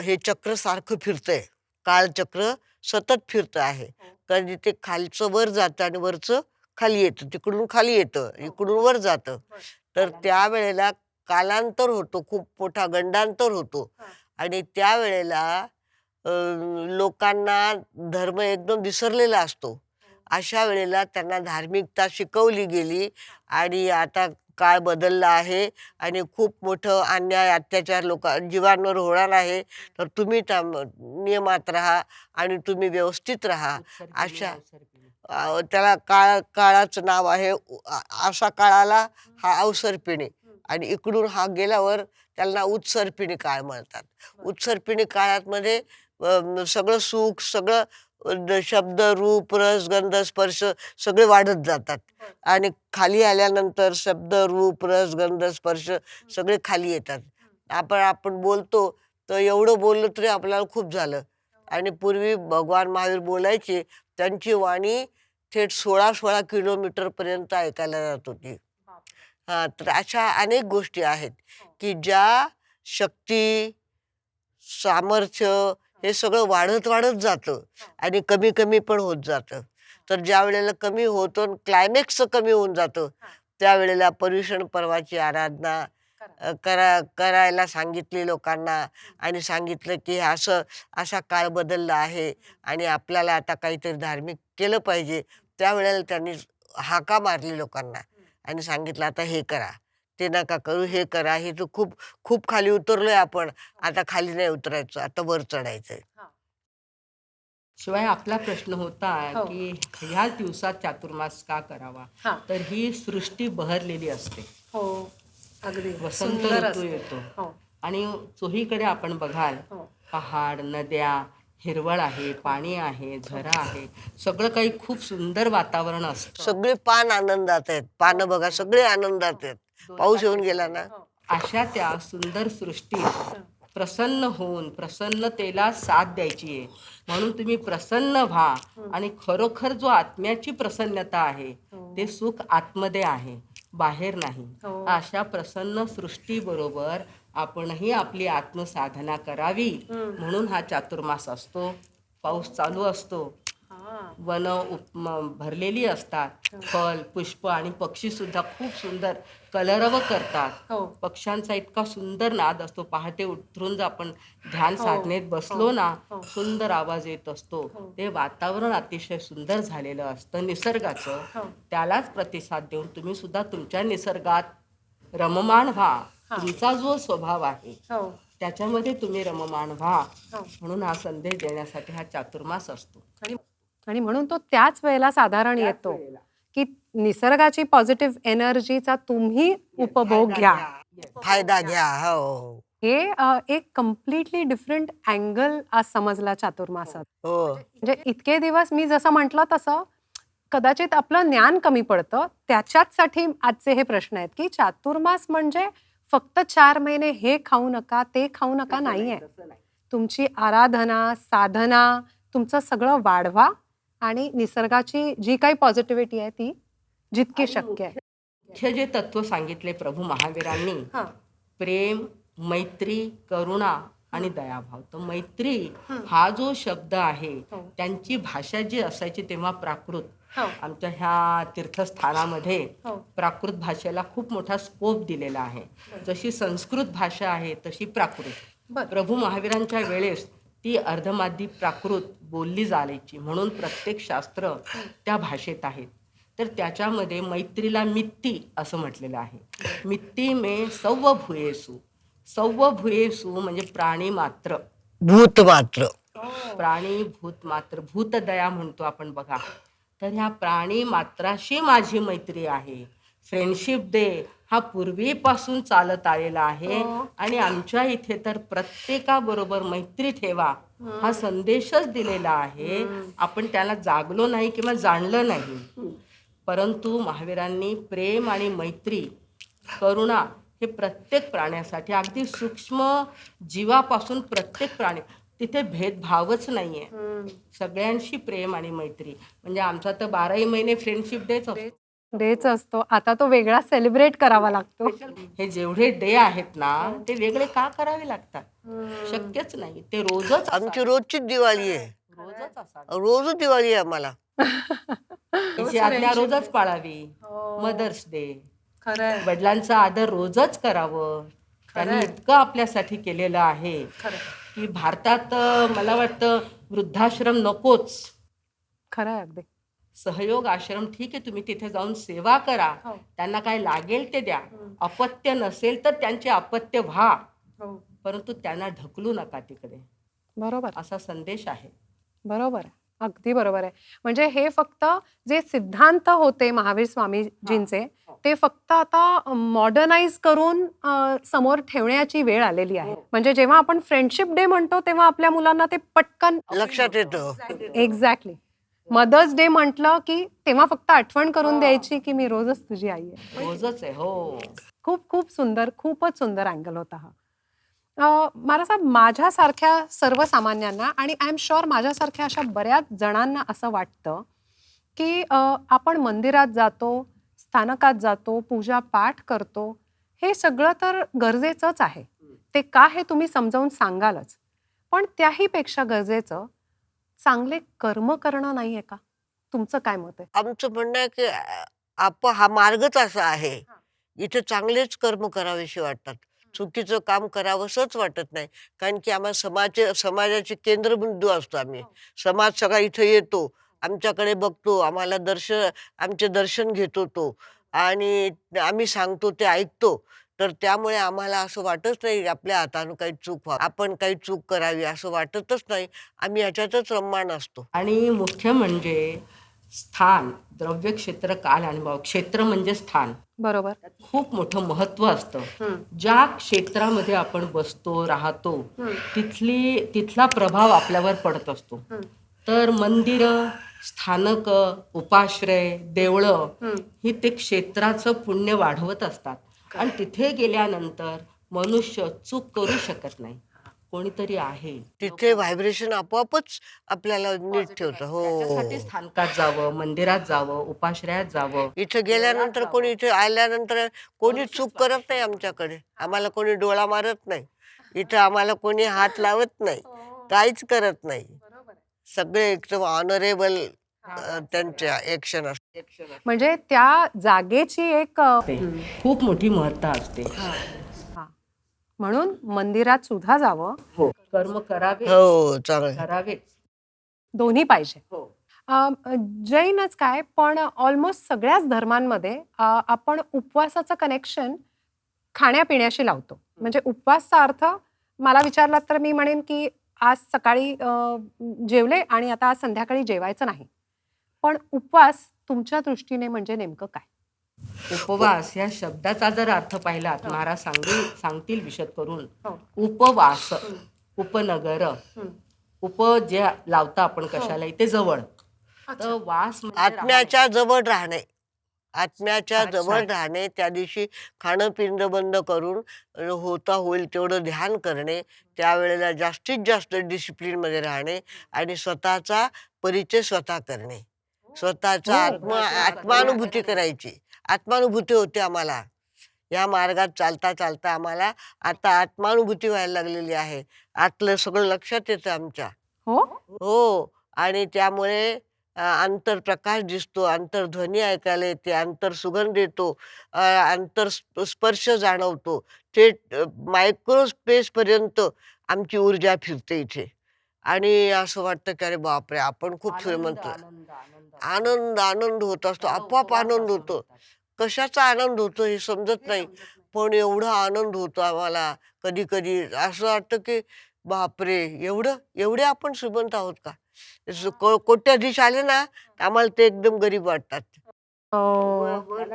हे चक्र सारखं फिरतंय, काळचक्र सतत फिरत आहे. कधी ते खालचं वर जातं आणि वरचं खाली येतं, तिकडून खाली येतं, इकडून वर जातं. तर त्यावेळेला कालांतर होतो, खूप मोठा गंडांतर होतो. आणि त्यावेळेला लोकांना धर्म एकदम विसरलेला असतो. अशा वेळेला त्यांना धार्मिकता शिकवली गेली आणि आता काळ बदलला आहे आणि खूप मोठं अन्याय अत्याचार जीवांवर होणार आहे. तर तुम्ही त्या नियमात राहा आणि तुम्ही व्यवस्थित राहा. अशा त्याला काळाचं नाव आहे. अशा काळाला हा अवसर्पिणी, आणि इकडून हा गेल्यावर त्याला उत्सर्पिणी काळ म्हणतात. उत्सर्पिणी काळात मध्ये सगळं सुख, सगळं शब्द, रूप, रस, गंध, स्पर्श सगळे वाढत जातात. आणि खाली आल्यानंतर शब्द, रूप, रस, गंध, स्पर्श सगळे खाली येतात. आपण बोलतो तर एवढं बोललं तरी आपल्याला खूप झालं. आणि पूर्वी भगवान महावीर बोलायचे, त्यांची वाणी थेट 16 किलोमीटर पर्यंत ऐकायला जात होती. तर अशा अनेक गोष्टी आहेत की ज्या शक्ती, सामर्थ्य हे सगळं वाढत जातं आणि कमी कमी पण होत जातं. तर ज्या वेळेला कमी होतं, क्लायमॅक्स कमी होऊन जातं, त्यावेळेला पर्युषण पर्वाची आराधना करायला सांगितली लोकांना. आणि सांगितलं की असा काळ बदलला आहे आणि आपल्याला आता काहीतरी धार्मिक केलं पाहिजे. त्यावेळेला त्यांनी हाका मारली लोकांना आणि सांगितलं, आता हे करा, ते नका करू, हे करा. हे तर खूप खूप खाली उतरलोय आपण, आता खाली नाही उतरायचं, आता वर चढायचंय. शिवाय आपला प्रश्न होता की ह्या दिवसात चातुर्मास का करावा, तर ही सृष्टी बहरलेली असते. अगदी वसंत ऋतू येतो आणि चोहीकडे आपण बघाल, पहाड, नद्या, हिरवळ आहे, पाणी आहे, झरा आहे, सगळं काही खूप सुंदर वातावरण असतं. सगळे पान आनंदात आहेत. पानं बघा, सगळे आनंदात आहेत. पाऊस येऊन गेला ना. अशा त्या सुंदर सृष्टीत प्रसन्न होऊन प्रसन्नतेला साथ द्यायची आहे. म्हणून तुम्ही प्रसन्न व्हा आणि खरोखर जो आत्म्याची प्रसन्नता आहे ते सुख आतमध्ये आहे, बाहेर नाही. अशा प्रसन्न सृष्टी बरोबर आपणही आपली आत्मसाधना करावी. म्हणून हा चातुर्मास असतो, पाऊस चालू असतो. वन भरलेली असतात, फल पुष्प आणि पक्षी सुद्धा खूप सुंदर कलरव करतात. पक्ष्यांचा इतका सुंदर नाद असतो. पहाटे उठून जर आपण ध्यान साधनेत बसलो ना, सुंदर आवाज येत असतो. ते वातावरण अतिशय सुंदर झालेलं असतं निसर्गाचं. त्यालाच प्रतिसाद देऊन तुम्ही सुद्धा तुमच्या निसर्गात रममाण व्हा. तुमचा जो स्वभाव आहे त्याच्यामध्ये तुम्ही रममाण व्हा, म्हणून हा संदेश देण्यासाठी हा चातुर्मास असतो. आणि म्हणून तो त्याच वेळेला साधारण येतो की निसर्गाची पॉझिटिव्ह एनर्जीचा तुम्ही उपभोग घ्या. फायदा घ्या. हो हे एक कम्प्लिटली डिफरंट अँगल आज समजला चातुर्मासात. हो म्हणजे इतके दिवस मी जसं म्हटलं तसं कदाचित आपलं ज्ञान कमी पडतं. त्याच्याचसाठी आजचे हे प्रश्न आहेत की चातुर्मास म्हणजे फक्त 4 महिने हे खाऊ नका ते खाऊ नका नाहीये. तुमची आराधना साधना तुमचं सगळं वाढवा आणि निसर्गाची जी काही पॉझिटिव्हिटी आहे ती जितकी शक्य आहे. मुख्य जे तत्व सांगितले प्रभू महावीरांनी, प्रेम, मैत्री, करुणा आणि दयाभाव. तर मैत्री हा जो शब्द आहे त्यांची भाषा जी असायची तेव्हा प्राकृत, आमच्या ह्या तीर्थस्थानामध्ये प्राकृत भाषेला खूप मोठा स्कोप दिलेला आहे. जशी संस्कृत भाषा आहे तशी प्राकृत. प्रभू महावीरांच्या वेळेस ती अर्धमादी प्राकृत बोलली जायची, म्हणून प्रत्येक शास्त्र त्या भाषेत आहेत. तर त्याच्यामध्ये मैत्रीला मित्ती असं म्हटलेलं आहे. मित्ती मे सव्व भूयेसु. सव्व भूयेसु म्हणजे प्राणी मात्र, भूत मात्र. प्राणी भूत मात्र, भूतदया म्हणतो आपण बघा. तर ह्या प्राणी मात्राशी माझी मैत्री आहे. फ्रेंडशिप डे हा पूर्वीपासून चालत आलेला आहे आणि आमच्या इथे तर प्रत्येकाबरोबर मैत्री ठेवा हा संदेशच दिलेला आहे. आपण त्याला जागलो नाही किंवा जाणलं नाही, परंतु महावीरांनी प्रेम आणि मैत्री, करुणा हे प्रत्येक प्राण्यासाठी, अगदी सूक्ष्म जीवापासून प्रत्येक प्राणी, तिथे भेदभावच नाहीये. सगळ्यांशी प्रेम आणि मैत्री. म्हणजे आमचा तर 12ही महिने फ्रेंडशिप डेच असतो. आता तो वेगळा सेलिब्रेट करावा लागतो. हे जेवढे डे आहेत ना ते वेगळे का करावे लागतात? शक्यच नाही. ते रोजच आमची रोजचीच दिवाळी आहे. रोजच असावे. रोजच दिवाळी आहे आम्हाला. तिची आज्ञा रोजच पाळावी. मदर्स डे, वडिलांचा आदर रोजच करावं. त्यांनी इतकं आपल्यासाठी केलेलं आहे की भारतात मला वाटतं वृद्धाश्रम नकोच. खरं आहे अगदी. सहयोग आश्रम ठीक आहे, तुम्ही तिथे जाऊन सेवा करा, त्यांना काय लागेल ते द्या. अपत्य नसेल तर त्यांचे अपत्य व्हा, परंतु त्यांना ढकलू नका तिकडे. बरोबर. असा संदेश आहे. बरोबर आहे. अगदी बरोबर आहे. म्हणजे हे फक्त जे सिद्धांत होते महावीर स्वामीजींचे ते फक्त आता मॉडर्नाइज करून समोर ठेवण्याची वेळ आलेली आहे. म्हणजे जेव्हा आपण फ्रेंडशिप डे म्हणतो तेव्हा आपल्या मुलांना ते पटकन लक्षात येतं. एक्झॅक्टली. मदर्स डे म्हटलं की तेव्हा फक्त आठवण करून द्यायची की मी रोजच तुझी आई आहे. रोजच आहे. हो, खूप खूप सुंदर, खूपच सुंदर अँगल होता हा. महाराज, माझ्यासारख्या सर्वसामान्यांना आणि आय एम शुअर माझ्यासारख्या अशा बऱ्याच जणांना असं वाटतं की आपण मंदिरात जातो, स्थानकात जातो, पूजा पाठ करतो, हे सगळं तर गरजेचंच आहे. ते का हे तुम्ही समजावून सांगालच, पण त्याहीपेक्षा गरजेचं चांगले कर्म करणं नाहीये का? तुमचं काय मत आहे? आमचं म्हणणं आहे की हा मार्गच असा आहे. इथे चांगलेच कर्म करावेसे वाटतात. चुकीचं काम करावंसंच वाटत नाही. कारण की आम्हाला समाजाचे केंद्रबिंदू असतो आम्ही. समाज सगळा इथे येतो, आमच्याकडे बघतो, आमचे दर्शन घेतो तो, आणि आम्ही सांगतो ते ऐकतो. तर त्यामुळे आम्हाला असं वाटत नाही आपल्या हातानं काही आपण काही चूक करावी असं वाटतच नाही. आम्ही ह्याच्यातच रममाण असतो. आणि मुख्य म्हणजे स्थान, द्रव्य, क्षेत्र, काल, अनुभव. क्षेत्र म्हणजे स्थान. बरोबर. खूप मोठं महत्व असतं. ज्या क्षेत्रामध्ये आपण बसतो, राहतो, तिथला प्रभाव आपल्यावर पडत असतो. तर मंदिरं, स्थानक, उपाश्रय, देवळं ही ते क्षेत्राचं पुण्य वाढवत असतात. आणि तिथे गेल्यानंतर मनुष्य चूक करू शकत नाही. कोणीतरी आहे तिथे व्हायब्रेशन आपोआपच आपल्याला नीट ठेवतं. त्याच्यासाठी हो, स्थानकात जावं, मंदिरात जावं, उपाश्रयात जावं. इथे गेल्यानंतर इथे आल्यानंतर कोणी चूक करत नाही आमच्याकडे. आम्हाला कोणी डोळा मारत नाही. इथं आम्हाला कोणी हात लावत नाही, काहीच करत नाही. सगळे एकदम ऑनरेबल त्यांच्या ऍक्शन असते. म्हणजे त्या जागेची एक खूप मोठी महत्ता असते. हा. म्हणून मंदिरात सुद्धा जावं, हो, कर्म करावे हो चांगलं. करावेच. दोन्ही पाहिजे. हो. जैनच काय पण ऑलमोस्ट सगळ्याच धर्मांमध्ये आपण उपवासाचं कनेक्शन खाण्यापिण्याशी लावतो. म्हणजे उपवासचा अर्थ मला विचारला तर मी म्हणेन की आज सकाळी जेवले आणि आता आज संध्याकाळी जेवायचं नाही. पण उपवास तुमच्या दृष्टीने म्हणजे नेमकं काय? उपवास या शब्दाचा जर अर्थ पाहिलात, महाराज सांगतील विशद करून. हो. उपवास, उपनगर, उप जे लावता आपण कशाला, इथे जवळ. तर वास म्हणजे आत्म्याच्या जवळ राहणे, आत्म्याच्या अच्छा. जवळ राहणे. त्या दिवशी खाणं पिणं बंद करून होता होईल तेवढं ध्यान करणे. त्यावेळेला जास्तीत जास्त डिसिप्लिनमध्ये राहणे आणि स्वतःचा परिचय स्वतः करणे. स्वतःचा आत्मानुभूती करायची. आत्मानुभूती होते आम्हाला. या मार्गात चालता चालता आम्हाला आता आत्मानुभूती व्हायला लागलेली आहे. आतलं सगळं लक्षात येतं आमच्या. हो, हो. आणि त्यामुळे अंतर्प्रकाश दिसतो, अंतर्ध्वनी ऐकायला येते, अंतर्सुगंध येतो, स्पर्श जाणवतो. थेट मायक्रो स्पेसपर्यंत आमची ऊर्जा फिरते इथे. आणि असं वाटतं की अरे बापरे, आपण खूप श्रीमंत. आनंद आनंद होत असतो, आपोआप आनंद होतो. कशाचा आनंद होतो हे समजत नाही, पण एवढा आनंद होतो आम्हाला. कधी कधी असं वाटतं की बापरे, एवढे आपण श्रीमंत आहोत का? कोट्याधीश आले ना तर आम्हाला ते एकदम गरीब वाटतात.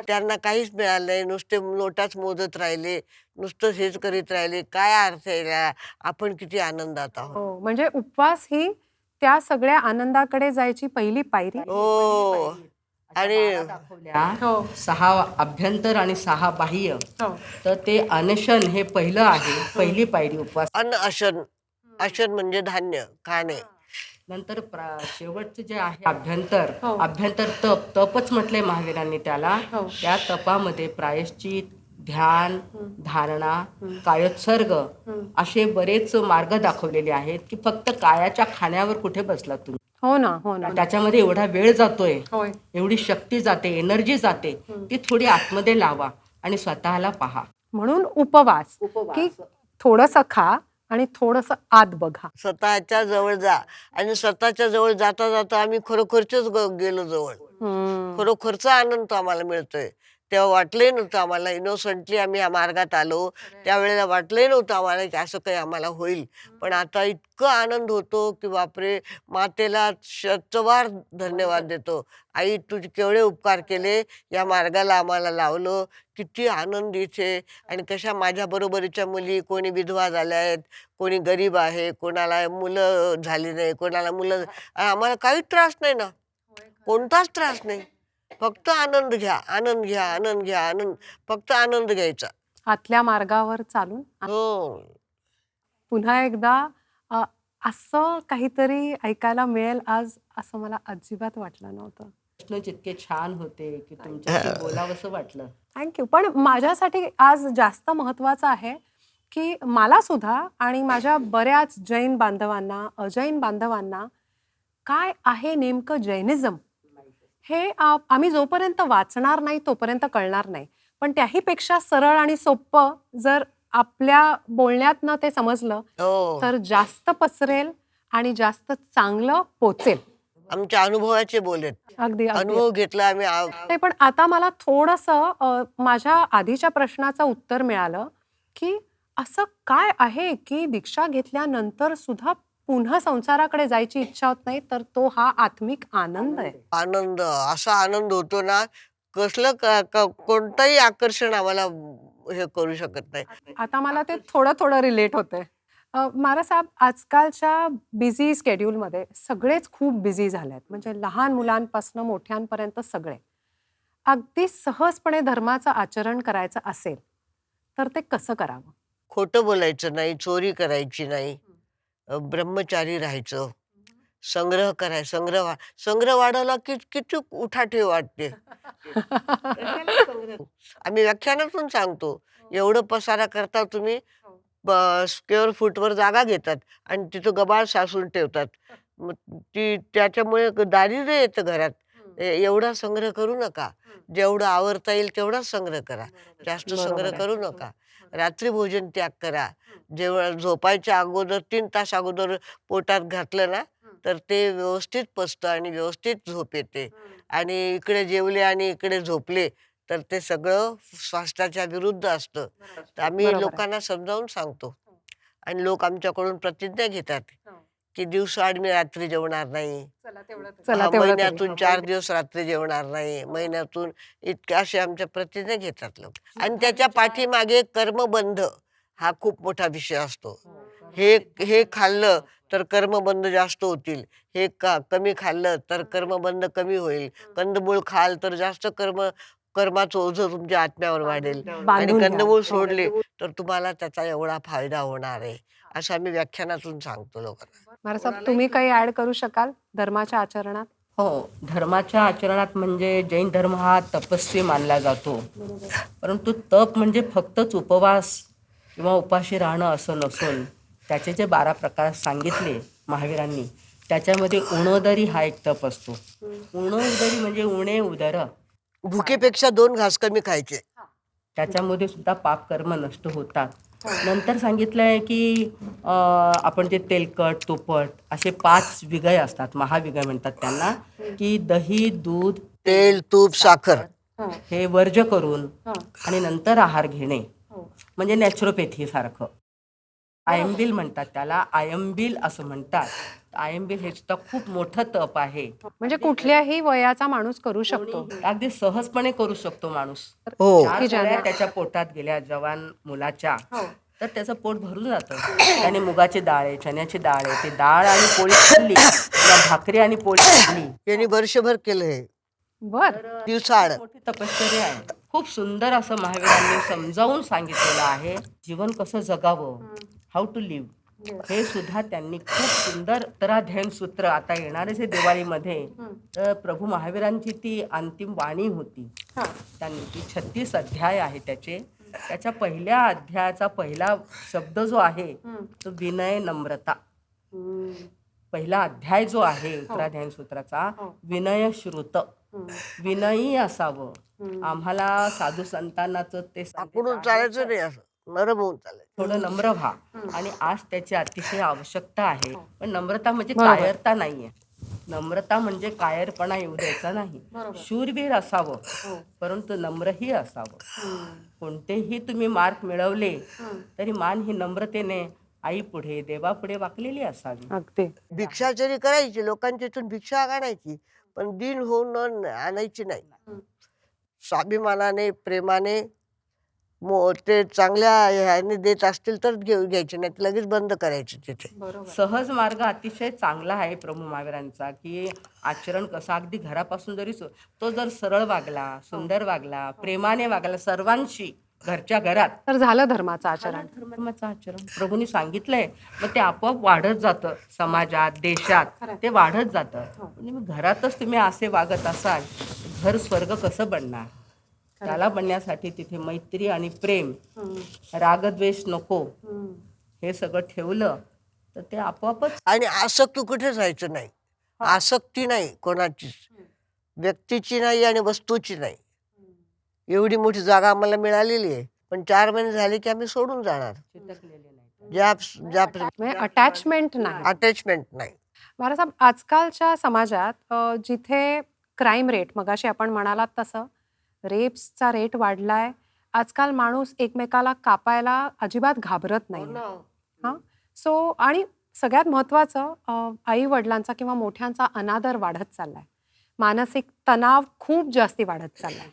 त्यांना काहीच मिळालं नाही, नुसते नोटाच मोजत राहिले, नुसतं हेच करीत राहिले. काय अर्थ आहे याला? आपण किती आनंदात आहोत. हो. म्हणजे उपवास ही त्या सगळ्या आनंदाकडे जायची पहिली पायरी. हो. आणि हो. 6 अभ्यंतर आणि 6 बाह्य. हो. तर ते अनशन हे पहिलं आहे, पहिली पायरी उपवास. अशन अशन म्हणजे धान्य खाणे. नंतर शेवटचं जे आहे अभ्यंतर, हो. अभ्यंतर तपच म्हटलंय महावीरांनी त्याला. हो. त्या तपामध्ये प्रायश्चित, ध्यान, धारणा, कायोत्सर्ग असे बरेच मार्ग दाखवलेले आहेत की फक्त कायाच्या खाण्यावर कुठे बसलात तुम्ही. हो ना, हो ना. त्याच्यामध्ये एवढा वेळ जातोय, होय. एवढी शक्ती जाते, एनर्जी जाते, ती थोडी आतमध्ये लावा आणि स्वतःला पहा. म्हणून उपवास की थोडंसं खा आणि थोडंसं आत बघा. स्वतःच्या जवळ जा. आणि स्वतःच्या जवळ जाता जाता आम्ही खरोखरचेच गेलो जवळ. खरोखरचा आनंद तो आम्हाला मिळतोय. तेव्हा वाटलंही नव्हतं आम्हाला. इनोसंटली आम्ही या मार्गात आलो त्यावेळेला वाटलंही नव्हतं आम्हाला की असं काही आम्हाला होईल. पण आता इतकं आनंद होतो की बापरे, मातेला शतवार धन्यवाद देतो. आई, तुझे केवढे उपकार केले, या मार्गाला आम्हाला लावलं. किती आनंद इथे. आणि कशा माझ्या बरोबरीच्या मुली, कोणी विधवा झाल्या आहेत, कोणी गरीब आहे, कोणाला मुलं झाली नाही, कोणाला मुलं. आम्हाला काहीच त्रास नाही ना, कोणताच त्रास नाही. फक्त आनंद घ्या, आनंद घ्या, आनंद घ्या, आनंद. फक्त आनंद घ्यायचा. आतल्या मार्गावर चालून हो. पुन्हा एकदा असं काहीतरी ऐकायला मिळेल आज, असं मला अजिबात वाटलं नव्हतं. प्रश्न जितके छान होते की तुमच्याशी बोलावंसं वाटलं. थँक्यू. पण माझ्यासाठी आज जास्त महत्त्वाचं आहे की मला सुद्धा आणि माझ्या बऱ्याच जैन बांधवांना, अजैन बांधवांना काय आहे नेमकं जैनिझम हे आम्ही जोपर्यंत वाचणार नाही तोपर्यंत कळणार नाही. पण त्याहीपेक्षा सरळ आणि सोपं जर आपल्या बोलण्यातनं ते समजलं हो. तर जास्त पसरेल आणि जास्त चांगलं पोचेल. आमच्या अनुभवाचे बोलेत. अगदी अगदी. अनुभव घेतला आम्ही. नाही, पण आता मला थोडंसं माझ्या आधीच्या प्रश्नाचं उत्तर मिळालं की असं काय आहे की दीक्षा घेतल्यानंतर सुद्धा पुन्हा संसाराकडे जायची इच्छा होत नाही, तर तो हा आत्मिक आनंद आहे. आनंद, असा आनंद होतो ना, कसलं कोणतंही आकर्षण आम्हाला हे करू शकत नाही. आता मला ते थोडं थोडं रिलेट होते. महाराज साहेब, आजकालच्या बिझी स्केड्यूलमध्ये सगळेच खूप बिझी झालेत. म्हणजे लहान मुलांपासून मोठ्यांपर्यंत सगळे. अगदी सहजपणे धर्माचं आचरण करायचं असेल तर ते कसं करावं? खोटं बोलायचं नाही, चोरी करायची नाही, ब्रह्मचारी राहायचं, संग्रह करायचा. संग्रह वाढवला की किती उठाठेव वाटते. आम्ही व्याख्यानातून सांगतो, एवढं पसारा करता तुम्ही, स्क्वेअर फूटवर जागा घेतात आणि तिथं गबाळ साचून ठेवतात. मग त्याच्यामुळे दारिद्र्य येतं घरात. एवढा संग्रह करू नका. जेवढं आवरता येईल तेवढाच संग्रह करा. जास्त बरोबर संग्रह आहे. करू नका. रात्री भोजन त्याग करा. जेव्हा झोपायच्या अगोदर 3 तास अगोदर पोटात घातलं ना, तर ते व्यवस्थित पचतं आणि व्यवस्थित झोप येते. आणि इकडे जेवले आणि इकडे झोपले, तर ते सगळं स्वास्थ्याच्या विरुद्ध असतं. तर आम्ही बरोबर आहे. लोकांना समजावून सांगतो आणि लोक आमच्याकडून प्रतिज्ञा घेतात, की दिवसाआड मी रात्री जेवणार नाही. चला तेवढं महिन्यातून तरी. 4 दिवस रात्री जेवणार नाही. महिन्यातून इतक्या अशा आमच्या प्रतिज्ञा घेतात लोक. आणि त्याच्या पाठीमागे कर्मबंध हा खूप मोठा विषय असतो. हे हे खाल्लं तर कर्मबंध जास्त होतील. हे कमी खाल्लं तर कर्मबंध कमी होईल. कंदमूळ खाल तर जास्त कर्माचं ओझं तुमच्या आत्म्यावर वाढेल. आणि बांधून घ्या. कंदमूळ सोडले तर तुम्हाला त्याचा एवढा फायदा होणार आहे. असं आम्ही व्याख्यानातून सांगतो लोकांना. महाराज तुम्ही काही ऍड करू शकाल धर्माच्या आचरणात? हो, धर्माच्या आचरणात म्हणजे जैन धर्म हा तपस्वी मानला जातो. परंतु तप म्हणजे फक्तच उपवास किंवा उपाशी राहणं असं नसून त्याचे जे 12 प्रकार सांगितले महावीरांनी, त्याच्यामध्ये उणोदरी हा एक तप असतो. उणोदरी म्हणजे उणे उदर. भुकेपेक्षा 2 घास कमी खायचे. त्याच्यामध्ये सुद्धा पापकर्म नष्ट होतात. नंतर सांगितलंय की आपण जे तेलकट तुपट असे 5 विगय असतात, महाविगय म्हणतात त्यांना, की दही दूध तेल, तूप, साखर. हे वर्ज्य करून आणि नंतर आहार घेणे म्हणजे नॅचरोपॅथी सारखं. आयंबिल म्हणतात त्याला, आयंबिल असं म्हणतात. आयंबिल हे सुद्धा खूप मोठं तप आहे. म्हणजे कुठल्याही वयाचा माणूस करू शकतो. अगदी सहजपणे करू शकतो माणूस. हो. 4 पोळ्या त्याच्या पोटात गेल्या जवान मुलाच्या, तर त्याचं पोट भरून जातं. त्याने मुगाची डाळ आहे, चण्याची डाळ आहे, ती डाळ आणि पोळी खाल्ली किंवा भाकरी आणि पोळी खाल्ली. यांनी वर्षभर केलं हे बर. दिवसाआड. मोठी तपश्चर्या आहे. खूप सुंदर असं महावीरांनी समजावून सांगितलेलं आहे. जीवन कसं जगावं, हाऊ टू लिव्ह, हे सुद्धा त्यांनी खूप सुंदर उत्तराध्यायन सूत्र. आता येणारेच हे दिवाळीमध्ये, तर प्रभू महावीरांची ती अंतिम वाणी होती. त्यांनी ती 36 अध्याय आहे त्याच्या पहिल्या अध्यायाचा पहिला शब्द जो आहे तो विनय नम्रता. पहिला अध्याय जो आहे उत्तराध्यायन सूत्राचा, विनय श्रुत, विनयी असावं. आम्हाला साधू संतांनाचं ते आपण चालायचं नाही, असं नरम होऊन चालायचं. थोडं नम्र व्हा. आणि आज त्याची अतिशय आवश्यकता आहे. पण नम्रता म्हणजे कायरता नाहीये. नम्रता म्हणजे कायरपणा येऊ द्यायचा नाही. शूरवीर असावं, परंतु नम्रही असावं. कोणतेही तुम्ही मार्क मिळवले तरी मान ही नम्रतेने आई पुढे देवापुढे वाकलेली असावी. अगदी. भिक्षाचरी करायची, लोकांच्या इथून भिक्षा आणायची, पण दिन होऊन आणायची नाही. स्वाभिमानाने, प्रेमाने ते चांगल्या ह्याने देत असतील तर घ्यायचे, नाही लगेच बंद करायचे तिथे. सहज मार्ग अतिशय चांगला आहे प्रभू महावीरांचा, की आचरण कसं अगदी घरापासून जरी तो जर सरळ वागला, सुंदर वागला, प्रेमाने वागला सर्वांशी, घरच्या घरात, तर झालं धर्माचं आचरण. धर्माचं आचरण प्रभूंनी सांगितलंय. मग ते आपोआप वाढत जातं समाजात, देशात, ते वाढत जातं. म्हणजे घरातच तुम्ही असे वागत असाल, घर स्वर्ग कसं बनणार? त्याला बनण्यासाठी तिथे मैत्री आणि प्रेम, रागद्वेष नको, हे सगळं ठेवलं तर ते आपोआपच. आणि आसक्त कुठे जायचं नाही. आसक्ती नाही कोणाचीच, व्यक्तीची नाही आणि वस्तूची नाही. एवढी मोठी जागा आम्हाला मिळालेली आहे, पण 4 महिने झाले की आम्ही सोडून जाणार. म्हणजे अटॅचमेंट नाही. अटॅचमेंट नाही. महाराज आजकालच्या समाजात जिथे क्राईम रेट, मगाशी आपण म्हणालात तसं रेप्सचा रेट वाढलाय. आजकाल माणूस एकमेकाला कापायला अजिबात घाबरत नाही. हां, सो आणि सगळ्यात महत्त्वाचं आई वडिलांचा किंवा मोठ्यांचा अनादर वाढत चाललाय. मानसिक तणाव खूप जास्ती वाढत चाललाय.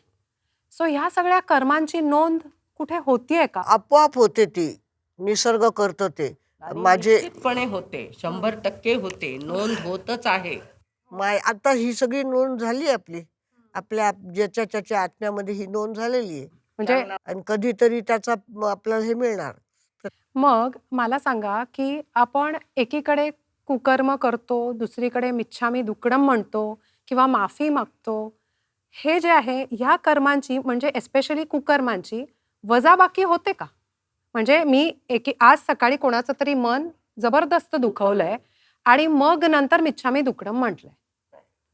सो ह्या सगळ्या कर्मांची नोंद कुठे होतीये का? आपोआप होते, ती निसर्ग करतो ते. माझे निश्चितपणे होते, 100% होते, नोंद होतच आहे. आता ही सगळी नोंद झाली आपल्या ज्याच्या त्याच्या आत्म्यामध्ये ही नोंद झालेली आहे. म्हणजे आणि कधीतरी त्याचा आपल्याला हे मिळणार. मग मला सांगा की आपण एकीकडे कुकर्म करतो, दुसरीकडे मिच्छामी दुक्कडम म्हणतो किंवा माफी मागतो. हे जे आहे ह्या कर्मांची, म्हणजे एस्पेशली कुकर्मांची वजाबाकी होते का? म्हणजे मी आज सकाळी कोणाचं तरी मन जबरदस्त दुखवलंय आणि मग नंतर मिच्छामी दुक्कडम म्हटलंय.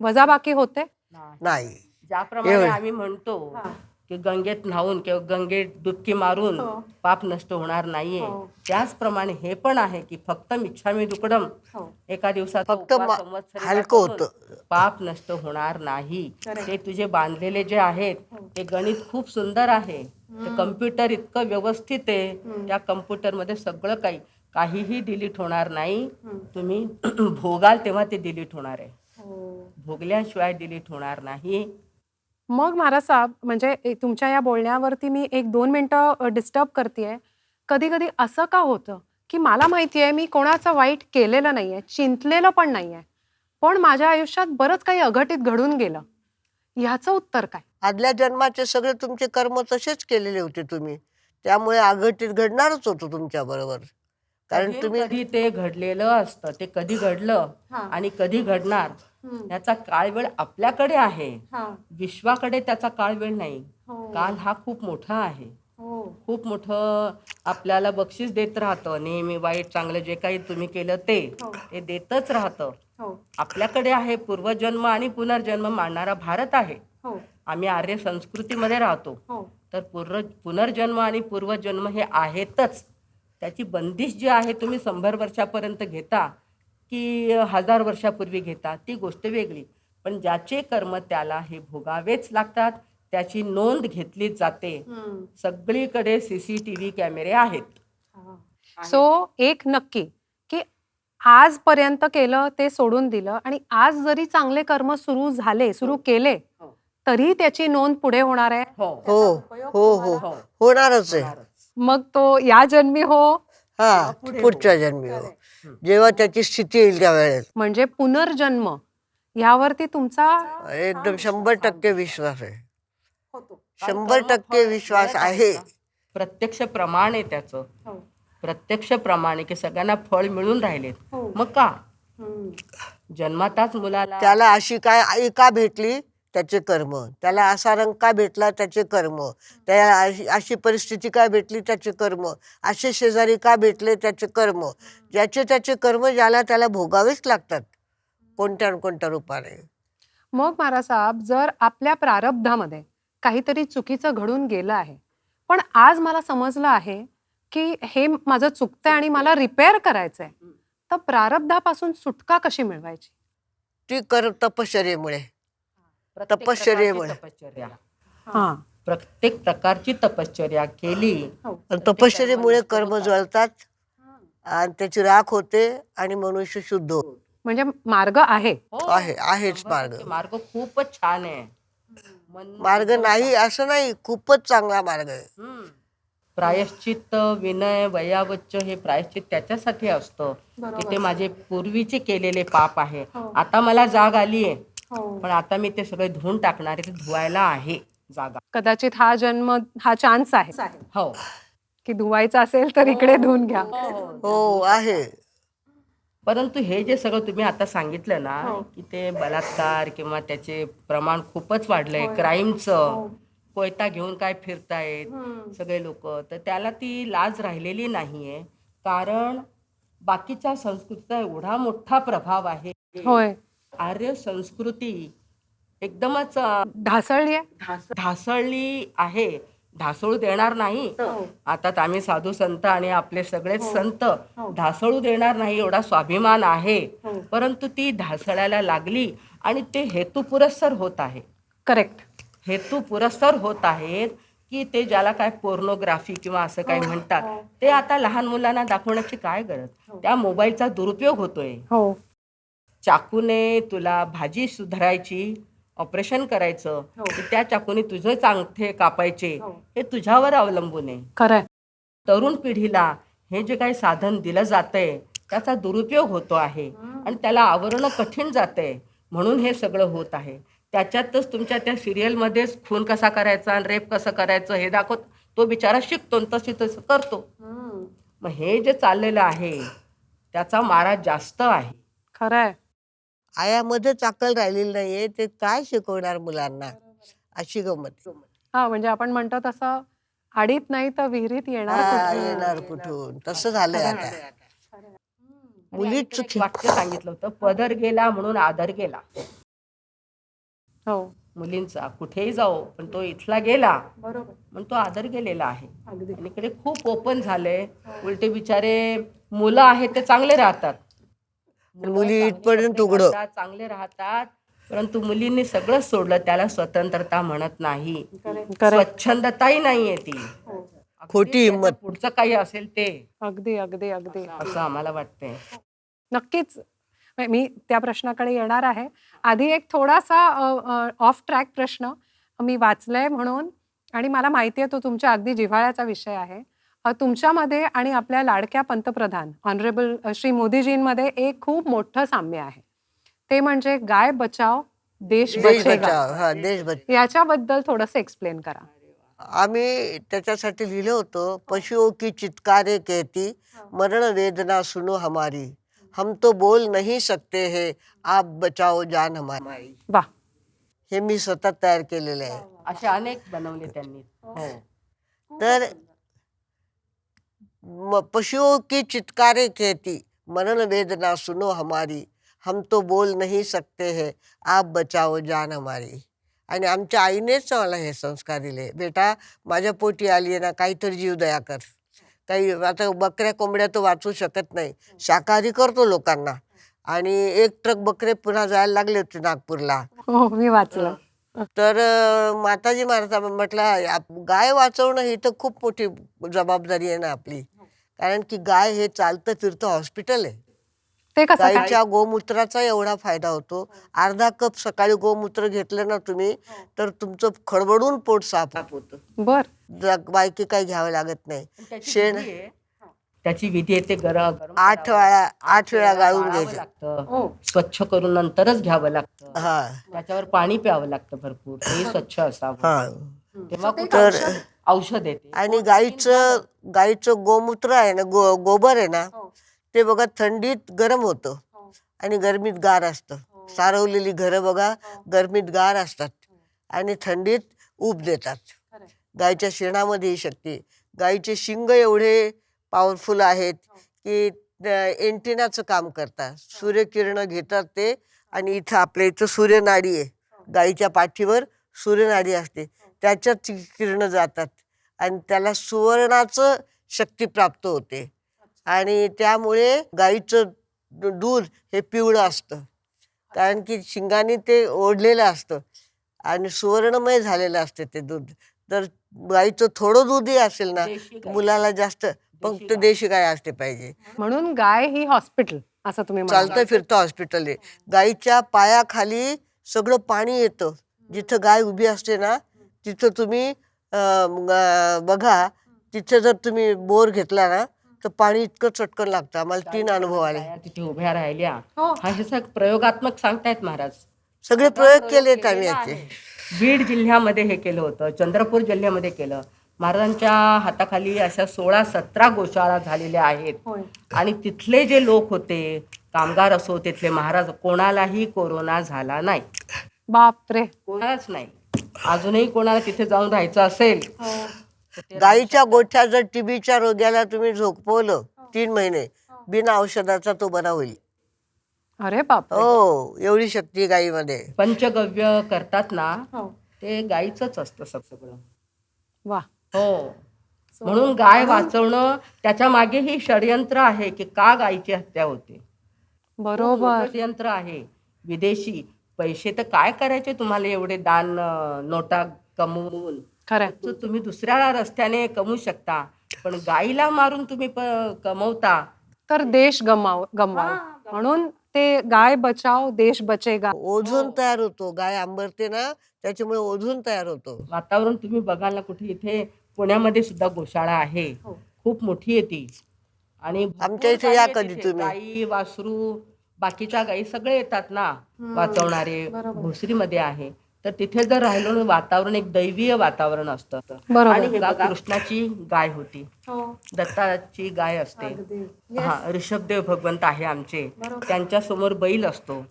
वजाबाकी होते? नाही. ज्याप्रमाणे एवढं. आम्ही म्हणतो की गंगेत न्हावून किंवा गंगेत डुबकी मारून पाप नष्ट होणार नाहीये, त्याचप्रमाणे हे पण आहे की फक्त मिच्छामी दुक्कडम एका दिवसाचा फक्त उपवास संवत्सरेला हलकं करून होतं. पाप नष्ट होणार नाही. ते तुझे बांधलेले जे आहेत ते गणित खूप सुंदर आहे. ते कम्प्युटर इतकं व्यवस्थित आहे, त्या कम्प्युटरमध्ये सगळं काहीही डिलीट होणार नाही. तुम्ही भोगाल तेव्हा ते डिलीट होणार आहे, भोगल्याशिवाय डिलीट होणार नाही. मग महाराज साहेब, म्हणजे तुमच्या या बोलण्यावरती मी 1-2 मिनिटं डिस्टर्ब करतेय. कधी कधी असं का होतं की मला माहिती आहे मी कोणाचं वाईट केलेलं नाहीये, चिंतलेलं पण नाहीये, पण माझ्या आयुष्यात बरंच काही अघटित घडून गेलं. ह्याचं उत्तर काय? आदल्या जन्माचे सगळे तुमचे कर्म तसेच केलेले होते तुम्ही, त्यामुळे अघटित घडणारच होतं तुमच्या बरोबर. कारण कधी तुम्ही कधी ते घडलेलं असतं, ते कधी घडलं आणि कधी घडणार याचा काळवेळ आपल्याकडे आहे, विश्वाकडे त्याचा काळवेळ नाही. काल हा खूप मोठा आहे, खूप मोठं आपल्याला बक्षीस देत राहतं. नेहमी वाईट चांगलं जे काही तुम्ही केलं ते देतच राहतं. आपल्याकडे आहे पूर्वजन्म आणि पुनर्जन्म मानणारा भारत आहे. आम्ही आर्य संस्कृतीमध्ये राहतो, तर पुनर्जन्म आणि पूर्वजन्म हे आहेतच. त्याची बंदिश जी आहे तुम्ही 100 वर्षापर्यंत घेता की 1000 वर्षापूर्वी घेता ती गोष्ट वेगळी, पण ज्याचे कर्म त्याला हे भोगावेच लागतात, त्याची नोंद घेतली जाते. सगळीकडे CCTV कॅमेरे आहेत. सो एक नक्की की आजपर्यंत केलं ते सोडून दिलं आणि आज जरी चांगले कर्म सुरू केले तरी त्याची नोंद पुढे होणार आहे. हो हो हो होणारच आहे. मग तो या जन्मी हो, हा, पुढच्या जन्मी हो, जेव्हा त्याची स्थिती येईल त्या वेळेस. म्हणजे पुनर्जन्म यावरती तुमचा एकदम 100% विश्वास आहे. 100% विश्वास आहे. प्रत्यक्ष प्रमाण आहे त्याचं, प्रत्यक्ष प्रमाणे की सगळ्यांना फळ मिळून राहिलेत. मग का जन्माताच मुलाला त्याला अशी काय आई का भेटली त्याचे कर्म, त्याला असा रंग का भेटला त्याचे कर्म, त्याला अशी परिस्थिती का भेटली त्याचे कर्म, असे शेजारी का भेटले त्याचे कर्म. ज्याचे त्याचे कर्म ज्याला त्याला भोगावेच लागतात कोणत्या न कोणत्या रूपाने. मग महाराज साहेब, जर आपल्या प्रारब्धामध्ये काहीतरी चुकीचं घडून गेलं आहे, पण आज मला समजलं आहे की हे माझं चुकतंय आणि मला रिपेअर करायचंय, तर प्रारब्धापासून सुटका कशी मिळवायची? ती तपश्चर्येमुळे. प्रत्येक तपश्चर्येमुळे. प्रकारची तपश्चर्या, हा, प्रत्येक प्रकारची तपश्चर्या केली. आणि तपश्चर्येमुळे कर्म जळतात आणि त्याची राख होते आणि मनुष्य शुद्ध होतो. म्हणजे मार्ग आहे. आहेच मार्ग. मार्ग खूपच छान आहे. मार्ग नाही असं नाही, खूपच चांगला मार्ग आहे. प्रायश्चित्त, विनय, वयावच्च हे प्रायश्चित त्याच्यासाठी असतं की ते माझे पूर्वीचे केलेले पाप आहे. आता मला जाग आली आहे, पण आता मी ते सगळे धुवून टाकणार आहे. ते धुवायला आहे जागा. कदाचित हा जन्म हा चान्स आहे हो की धुवायचं असेल तर इकडे धुवून घ्या. हो आहे. परंतु हे जे सगळं तुम्ही आता सांगितलं ना की ते बलात्कार किंवा त्याचे प्रमाण खूपच वाढलंय, क्राईमचं, कोयता घेऊन काय फिरतायत सगळे लोक, तर त्याला ती लाज राहिलेली नाहीये. कारण बाकीच्या संस्कृतीचा एवढा मोठा प्रभाव आहे. होय, आर्य संस्कृती एकदमच ढासळली आहे. ढासळली आहे. ढासळू देणार नाही. आता आम्ही साधू संत आणि आपले सगळेच संत ढासळू देणार नाही एवढा स्वाभिमान आहे. परंतु ती ढासळायला लागली आणि ते हेतू पुरस्सर होत आहे. करेक्ट. हेतू पुरस्सर होत आहेत की ते ज्याला काय पोर्नोग्राफी किंवा असं काही म्हणतात ते आता लहान मुलांना दाखवण्याची काय गरज. त्या मोबाईलचा दुरुपयोग होतोय. हो, चाकूने तुला भाजी सुधारायची, ऑपरेशन करायचं, की त्या चाकूने तुझे चांगठे कापायचे, हे तुझ्यावर अवलंबून आहे. खरंय. तरुण पिढीला हे जे काही साधन दिलं जातंय त्याचा दुरुपयोग होतो आहे आणि त्याला आवरणं कठीण जातंय, म्हणून हे सगळं होत आहे. त्याच्यातच तुमच्या त्या सिरियलमध्येच खून कसा करायचा आणि रेप कसं करायचं हे दाखवत तो बिचारा शिकतो आणि तसं करतो. मग हे जे चाललेलं आहे त्याचा मारा जास्त आहे. खरंय. आयामध्येच अक्कल राहिलेली नाहीये, ते काय शिकवणार मुलांना, अशी गंमत. हा, म्हणजे आपण म्हणतो तसं आडीत नाही तर विहिरीत येणार हा, कुठून? येणार कुठून, तसं झालंय आता. मुलीच आणि एक वाक्य सांगितलं होतं, पदर गेला म्हणून आदर गेला हो मुलींचा. कुठेही जाओ पण तो इथला गेला बरोबर पण तो आदर गेलेला आहे. अगदी आणि इकडे खूप ओपन झालंय. उलटे बिचारे मुलं आहेत ते चांगले राहतात, मुलं मुली चांगले इथपर्यंत कपडे उघडं. घालतात, चांगले राहतात, परंतु मुलींनी सगळं सोडलं. त्याला स्वतंत्रता म्हणत नाही, करेक्ट स्वच्छंदताही नाहीये ती. अगदी खोटी त्याच्या हिंमत. पुढचं काही असेल ते, अगदी अगदी अगदी असं आम्हाला वाटतंय. नक्कीच मी त्या प्रश्नाकडे येणार आहे. आधी एक थोडासा ऑफ ट्रॅक प्रश्न मी वाचलाय म्हणून, आणि मला माहिती आहे तो तुमच्या अगदी जिव्हाळ्याचा विषय आहे. तुमच्यामध्ये आणि आपल्या लाडक्या पंतप्रधान ऑनरेबल श्री मोदीजींमध्ये एक खूप मोठं साम्य आहे. ते म्हणजे गाय बचाव देश देश बचेगा. बचाव. हा, देश बचाव. याच्याबद्दल थोडंसं एक्सप्लेन करा. आम्ही त्याच्यासाठी लिहिलं होतं, पशुओं की चित्कारे कहती, मरण वेदना सुनो हमारी, हम तो बोल नहीं सकते है, आप बचाओ जान हमारी. वा हे मी स्वतः तयार केलेलं आहे. असे अनेक बनवले त्यांनी. हो, तर पशुओं की चित्कारे कहती, मरण वेदना सुनो हमारी, हम तो बोल नहीं सकते है, आप बचाओ जान हमारी. आणि आमच्या आईनेच मला हे संस्कार दिले. बेटा, माझ्या पोटी आली आहे ना, काहीतरी जीव दया कर. काही आता बकऱ्या कोंबड्या तर वाचू शकत नाही, शाकाहारी करतो लोकांना. आणि 1 ट्रक बकरे पुन्हा जायला लागले होते नागपूरला. हो मी वाचलं. तर माताजी महाराज म्हटलं, गाय वाचवणं ही तर खूप मोठी जबाबदारी आहे ना आपली. कारण की गाय हे चालतं फिरतं हॉस्पिटल आहे. ते कसं काय? गायीच्या गोमूत्राचा एवढा फायदा होतो. अर्धा कप सकाळी गोमूत्र घेतलं ना तुम्ही, तर तुमचं खडबडून पोट साफ साफ होतं. बर बायकी काही घ्यावं लागत नाही. पण त्याची शेण विधी आहे. त्याची विधी आहे, ते गरम 8 वेळा गाळून गाळावं घ्यायचं. लागतं, स्वच्छ करून नंतरच घ्यावं लागतं. हा त्याच्यावर पाणी प्यावं लागतं भरपूर, ते स्वच्छ असावं. हा. तेव्हा ते कुठं तर औषध येते. आणि गाईचं गोमूत्र आहे ना, गोबर आहे ना, ते बघा थंडीत गरम होतं आणि गरमीत गार असतं. सारवलेली घरं बघा गरमीत गार असतात आणि थंडीत ऊब देतात. गायच्या शेणामध्ये ही शक्ती. गायीचे शिंग एवढे पॉवरफुल आहेत की एंटिनाचं काम करतात. सूर्यकिरण घेतात ते, आणि इथं आपल्या इथं सूर्यनाडी आहे. गायीच्या पाठीवर सूर्यनाडी असते, त्याच्यात ती किरणं जातात आणि त्याला सुवर्णाचं शक्ती प्राप्त होते. आणि त्यामुळे गाईचं दूध हे पिवळं असतं, कारण की शिंगाने ते ओढलेलं असतं आणि सुवर्णमय झालेलं असते ते दूध. तर गाईचं थोडं दूधही असेल ना, देशी गाई. मुलाला जास्त, फक्त देशी गाय असते पाहिजे. म्हणून गाय ही हॉस्पिटल असं तुम्ही म्हणाल. चालतं फिरतं हॉस्पिटल आहे. गाईच्या पायाखाली सगळं पाणी येतं. जिथं गाय उभी असते ना, तिथं तुम्ही बघा, तिथे जर तुम्ही बोर घेतला ना, तर पाणी इतकं चटकन लागतं. आम्हाला 3 अनुभव आले. गाया तिथे उभ्या राहिल्या. हो. हा हे सगळं प्रयोगात्मक सांगतायत महाराज. सगळे प्रयोग केलेत आम्ही याचे. बीड जिल्ह्यामध्ये हे केलं होतं, चंद्रपूर जिल्ह्यामध्ये केलं. महाराजांच्या हाताखाली अशा 16-17 गोशाळा झालेल्या आहेत. होय. आणि तिथले जे लोक होते, कामगार असो, तिथले महाराज, कोणालाही कोरोना झाला नाही. बापरे. कोणालाच नाही. अजूनही कोणाला तिथे जाऊन राहायचं असेल तर ते गाईच्या गोठ्यात जर टीबीच्या रोग्याला तुम्ही झोपवलं 3 महिने, बिना औषधाचा तो बरा होईल. अरे बापरे. हो, एवढी शक्ती आहे गाईमध्ये. पंचगव्य करतात ना, हो. ते गाईचंच असतं सगळं. वा. हो, म्हणून गाय वाचवणं, त्याच्या मागे ही षडयंत्र आहे की का गायीची हत्या होते. बरोबर. षडयंत्र आहे. विदेशी पैसे तर काय करायचे तुम्हाला, एवढे दान नोटा कमवून. खरंय. तर तुम्ही दुसऱ्या रस्त्याने कमवू शकता, पण गाईला मारून तुम्ही कमवता. तर देश गमवाव म्हणून ते गाय बचाव देश बचेगा. ओझोन तयार होतो. गाय आंबरते ना, त्याच्यामुळे ओझोन तयार होतो. वातावरण तुम्ही बघाल ना, कुठे इथे पुण्यामध्ये सुद्धा गोशाळा आहे, खूप मोठी आहे ती. आणि आमच्या इथे या भरपूर कधी गायी तुम्ही. गाई, वासरू, बाकीच्या गायी सगळे येतात ना वाचवणारे. भोसरीमध्ये आहे, तर तिथे जर राहिलो ना, वातावरण एक दैवीय वातावरण असतं. बरोबर. आणि कृष्णाची गाय होती, दत्ताची गाय असते. हा, ऋषभदेव भगवंत आहे आमचे, त्यांच्या समोर बैल असतो,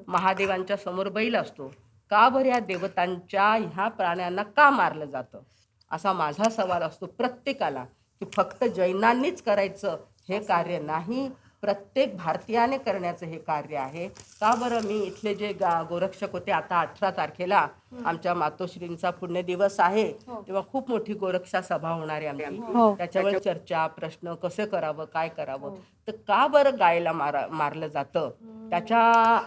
महादेवांच्या समोर बैल असतो. का बरं या देवतांच्या ह्या प्राण्यांना का मारलं जातं, असा माझा सवाल असतो प्रत्येकाला. की फक्त जैनांनीच करायचं हे कार्य नाही, प्रत्येक भारतीयाने करण्याचं हे कार्य आहे. का बरं, मी इथले जे गोरक्षक होते, आता 18 तारखेला आमच्या मातोश्रींचा पुण्यदिवस आहे, तेव्हा खूप मोठी गोरक्षा सभा होणार आहे आमची. त्याच्यावर चर्चा, प्रश्न कसे करावं, काय करावं. तर का बरं गायला मारलं जातं, त्याच्या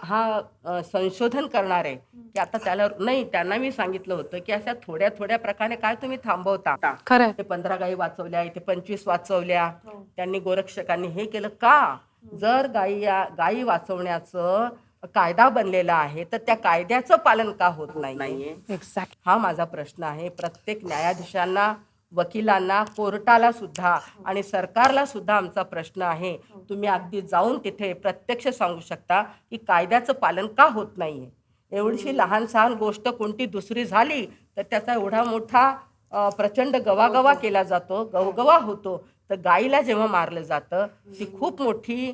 हा संशोधन करणार आहे की आता त्याला नाही. त्यांना मी सांगितलं होतं की अशा थोड्या थोड्या प्रकारे काय तुम्ही थांबवता. खरंय. ते 15 गायी वाचवल्या, इथे 25 वाचवल्या. त्यांनी गोरक्षकांनी हे केलं का? जर गायी वाचवण्याचं कायदा बनलेला आहे तर त्या कायद्याचं पालन का होत नाहीये? एक्झॅक्ट. हा माझा प्रश्न आहे. प्रत्येक न्यायाधीशांना, वकिलांना, कोर्टाला सुद्धा आणि सरकारला सुद्धा आमचा प्रश्न आहे. तुम्ही अगदी जाऊन तिथे प्रत्यक्ष सांगू शकता की कायद्याचं पालन का होत नाहीये. एवढीशी लहान सहान गोष्ट कोणती दुसरी झाली तर त्याचा एवढा मोठा प्रचंड गवागवा केला जातो, गवगवा होतो. तर गाईला जेव्हा मारलं जातं ती खूप मोठी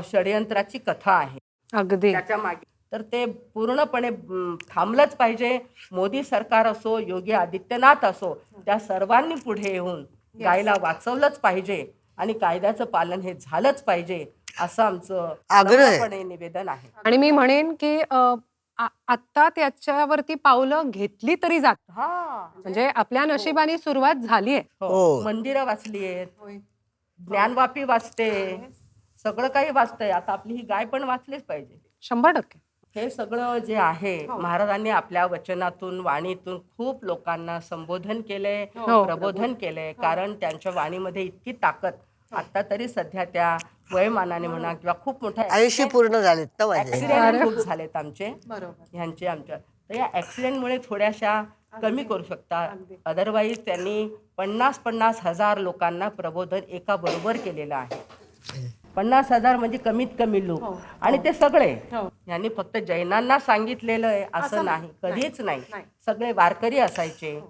षडयंत्राची कथा आहे अगदी. त्याच्या मागे. तर ते पूर्णपणे थांबलंच पाहिजे. मोदी सरकार असो, योगी आदित्यनाथ असो, त्या सर्वांनी पुढे येऊन गायला वाचवलंच पाहिजे आणि कायद्याचं पालन हे झालंच पाहिजे असं आमचं आग्रह आहे. नम्रपणे निवेदन आहे. आणि मी म्हणेन की आता त्याच्यावरती पावलं घेतली तरी जात, हा, म्हणजे आपल्या नशिबाने सुरुवात झाली आहे. हो. मंदिरं वाचली आहेत, ज्ञानवापी वाचते, सगळं काही वाचतंय. आता आपली ही गाय पण वाचलीच पाहिजे. 100%. हे सगळं जे आहे, महाराजांनी आपल्या वचनातून, वाणीतून खूप लोकांना संबोधन केलंय, प्रबोधन केलंय. कारण त्यांच्या वाणीमध्ये इतकी ताकद. आता तरी सध्या त्या वयमानाने म्हणा किंवा खूप मोठ्या 80 पूर्ण झालेत ना माझे. ऍक्सिडेंट खूप झालेत आमचे, ह्यांचे आमच्या. तर या ऍक्सिडेंटमुळे थोड्याशा कमी करू शकता. अदरवाईज त्यांनी 50-50 हजार लोकांना प्रबोधन एका बरोबर केलेलं आहे. 50,000 म्हणजे कमीत कमी लोक. आणि ते सगळे यांनी फक्त जैनांना सांगितलेलं आहे असं नाही, कधीच नाही. सगळे वारकरी असायचे,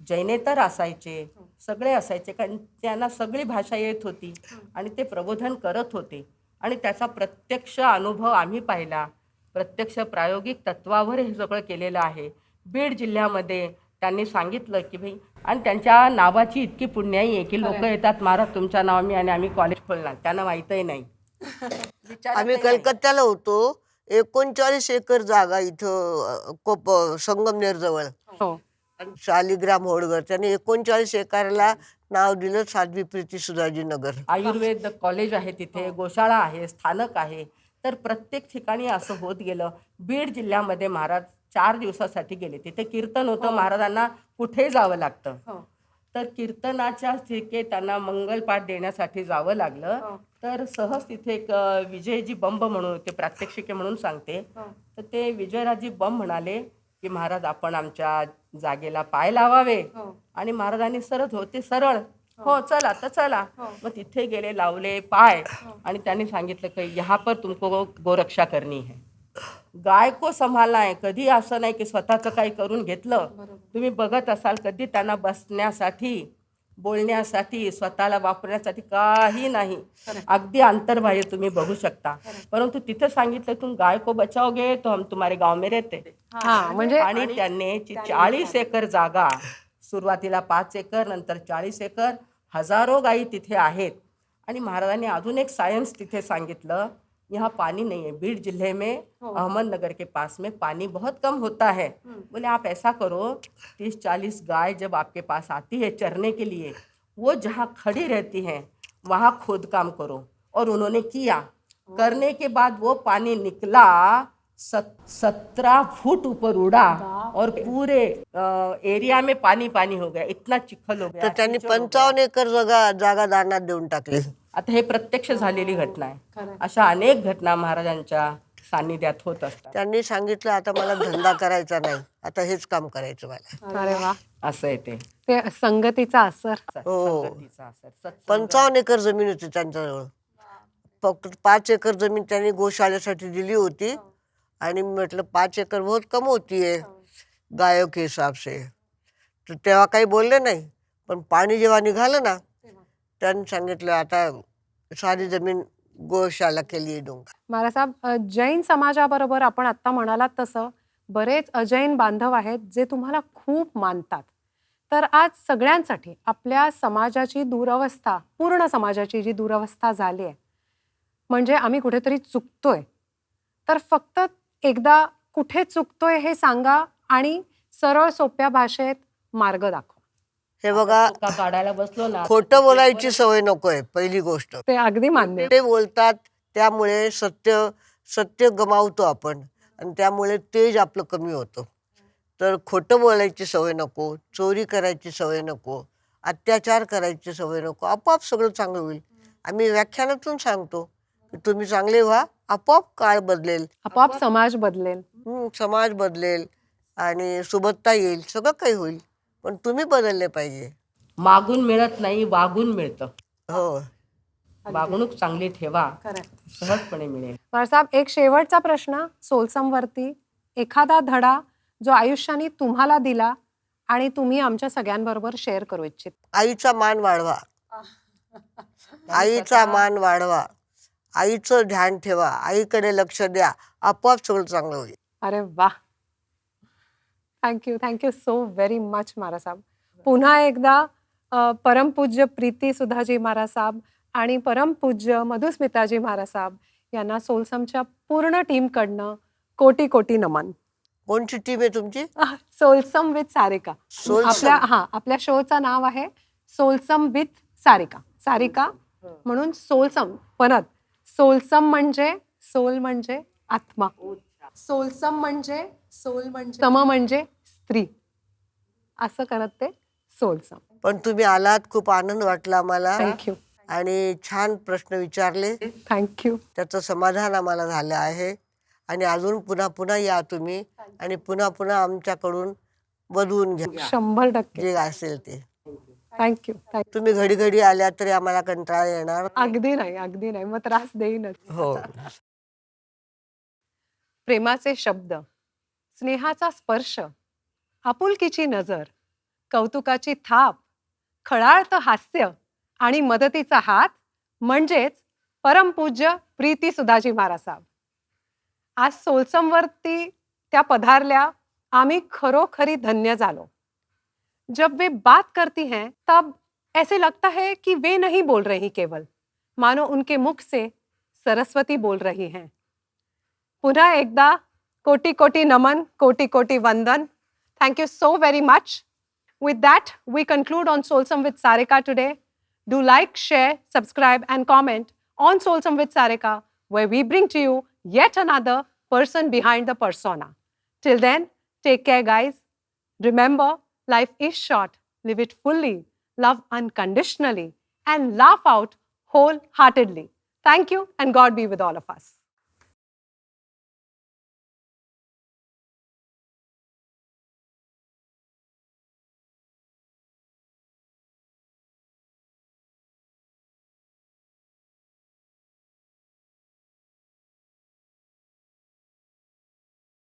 जैनेतर असायचे, सगळे असायचे. कारण त्यांना सगळी भाषा येत होती आणि ते प्रबोधन करत होते. आणि त्याचा प्रत्यक्ष अनुभव आम्ही पाहिला. प्रत्यक्ष प्रायोगिक तत्वावर हे सगळं केलेलं आहे. बीड जिल्ह्यामध्ये त्यांनी सांगितलं की भाई, आणि त्यांच्या नावाची इतकी पुण्याई आहे की लोक येतात, महाराज तुमच्या नावाने आणि आम्ही कॉलेज खोलणार. त्यांना माहीतही नाही. आम्ही कलकत्त्याला होतो. 39 एकर जागा इथं संगमनेर जवळ हो. शालिग्राम होडगर, त्याने 39 एकरला नाव दिलं साध्वी प्रीती सुधाजी नगर. आयुर्वेद कॉलेज आहे तिथे, गोशाळा आहे, स्थानक आहे. तर प्रत्येक ठिकाणी असं होत गेलं. बीड जिल्ह्यामध्ये महाराज 4 दिवसासाठी गेले. तिथे कीर्तन होतं, महाराजांना कुठे जावं लागतं. तर कीर्तनाच्या ठिकाणी त्यांना मंगलपाठ देण्यासाठी जावं लागलं. तर सहज तिथे एक विजयजी बंब म्हणून होते, प्रात्यक्षिके म्हणून सांगते. तर ते विजयराजी बंब म्हणाले की महाराज आपण आमच्या जागेला पाय लावावे. आणि महाराजांनी सरळ होते, सरळ हो चला तर चला. मग तिथे गेले, लावले पाय आणि त्यांनी सांगितलं की यहाँ पर तुमको गोरक्षा करनी है, गाय को संभालना है. कधी असं नाही की स्वतःचं काही करून घेतलं. तुम्ही बघत असाल कधी त्यांना बसण्यासाठी, बोलण्यासाठी, स्वतःला वापरण्यासाठी काही नाही. अगदी अंतर्बाह्य तुम्ही बघू शकता. परंतु तिथे सांगितलं तुम गाय को बचाओगे तो हम तुम्हारे गाव में रहते. म्हणजे आणि त्यांनी 40 एकर जागा, सुरुवातीला 5 एकर, नंतर 40 एकर, हजारो गायी तिथे आहेत. आणि महाराजांनी अजून एक सायन्स तिथे सांगितलं, यहाँ पानी नहीं है, बीड जिले में अहमदनगर के पास में पानी बहुत कम होता है. बोले आप ऐसा करो, 30-40 गाय जब आपके पास आती है चरने के लिए, वो जहाँ खड़ी रहती हैं वहाँ खोदकाम करो. और उन्होंने किया. करने के बाद वो पानी निकला, 17 फुट ऊपर उड़ा और पूरे एरिया में पानी पानी हो गया. इतना चिखल हो तर गया. त्यांनी 55 एकर जागा दानात देऊन टाकली. आता हे प्रत्यक्ष झालेली घटना आहे. अशा अनेक घटना महाराजांच्या सान्निध्यात होत असतात. त्यांनी सांगितलं आता मला धंदा करायचा नाही, आता हेच काम करायचं मला. अरे वा, असं आहे ते संगतीचा असर. हो. संगतीचा असर. सत्संग. 55 एकर जमीन होती त्यांच्याजवळ. फक्त 5 एकर जमीन त्यांनी गोशाळेसाठी दिली होती. आणि म्हटलं 5 एकर बहुत कम होती है गायों के हिसाब से. तर तेव्हा काही बोलले नाही. पण पाणी जेव्हा निघालं ना, त्यांनी सांगितलं आता सारी जमीन गोशाला के लिए दूंगा. महाराज साहेब, जैन समाजाबरोबर आपण आता म्हणालात तसं बरेच अजैन बांधव आहेत जे तुम्हाला खूप मानतात. तर आज सगळ्यांसाठी आपल्या समाजाची दुरवस्था, पूर्ण समाजाची जी दुरवस्था झाली आहे, म्हणजे आम्ही कुठेतरी चुकतोय, तर फक्त एकदा कुठे चुकतोय हे सांगा आणि सरळ सोप्या भाषेत मार्ग दाखवा. हे बघा, आपण चुका काढायला बसलो ना, तर खोटं तिथे बोलायची परत सवय नकोय पहिली गोष्ट. ते अगदी मान्य आहे. ते बोलतात त्यामुळे सत्य गमावतो आपण आणि त्यामुळे तेज आपलं कमी होतं. तर खोटं बोलायची सवय नको, चोरी करायची सवय नको, अत्याचार करायची सवय नको. आपोआप सगळं चांगलं होईल. आम्ही व्याख्यानातून सांगतो की तुम्ही चांगले व्हा, आपोआप काळ बदलेल, आपोआप समाज बदलेल. समाज बदलेल आणि सुबत्ता येईल, सगळं काही होईल. पण तुम्ही बदलले पाहिजे. मागून मिळत नाही, वागून मिळतं. हो. वागणूक चांगली ठेवा, सहजपणे मिळेल. साहेब, एक शेवटचा प्रश्न सोलसमवरती. एखादा धडा जो आयुष्याने तुम्हाला दिला आणि तुम्ही आमच्या सगळ्यांबरोबर शेअर करू इच्छित. आईचा मान वाढवा, आईचा मान वाढवा, आईचं ध्यान ठेवा, आईकडे लक्ष द्या, आपोआप सगळं चांगलं होईल. अरे वा, थँक्यू सो व्हेरी मच महाराज साहेब. पुन्हा एकदा परमपूज्य प्रीती सुधाजी महाराज साहेब आणि परमपूज्य मधुस्मिताजी महाराज साहेब यांना सोलसमच्या पूर्ण टीमकडनं कोटी कोटी नमन. कोणची टीम आहे तुमची? सोलसम विथ सारिका. सोलसम. आपल्या शोचं नाव आहे सोलसम विथ सारिका. सारिका म्हणून सोलसम. परत सोलसम म्हणजे सोल म्हणजे आत्मा, सोलसम म्हणजे सोल म्हणजे सम म्हणजे स्त्री, असं करत ते सोलसम. पण तुम्ही आलात, खूप आनंद वाटला आम्हाला थँक्यू आणि छान प्रश्न विचारले, थँक्यू. त्याचं समाधान आम्हाला झालं आहे. आणि अजून पुन्हा या तुम्ही आणि पुन्हा आमच्याकडून बदलून घ्या 100% जे असेल ते. थँक्यू. तुम्ही घडी आल्या तरी आम्हाला कंटाळा येणार अगदी नाही, मग त्रास देईनच. हो. प्रेमाचे शब्द, स्नेहाचा स्पर्श, आपुलकीची नजर, कौतुकाची थाप, खळाळतं हास्य आणि मदतीचा हात म्हणजेच परमपूज्य प्रीती सुधाजी महाराज साहेब. आज सोलसमवरती त्या पधारल्या, आम्ही खरोखरी धन्य झालो. जब वे बात करती हैं तब ऐसे लगता है कि वे नहीं बोल रही केवल, मानो उनके मुख से सरस्वती बोल रही हैं. पुन्हा एकदा कोटी कोटी नमन, कोटी कोटी वंदन. Thank you so very much. With that, we conclude on Soulsome with Sarika today. Do like, share, subscribe, and comment on Soulsome with Sarika, where we bring to you yet another person behind the persona. Till then, take care, guys. Remember, life is short. Live it fully, love unconditionally, and laugh out wholeheartedly. Thank you, and God be with all of us.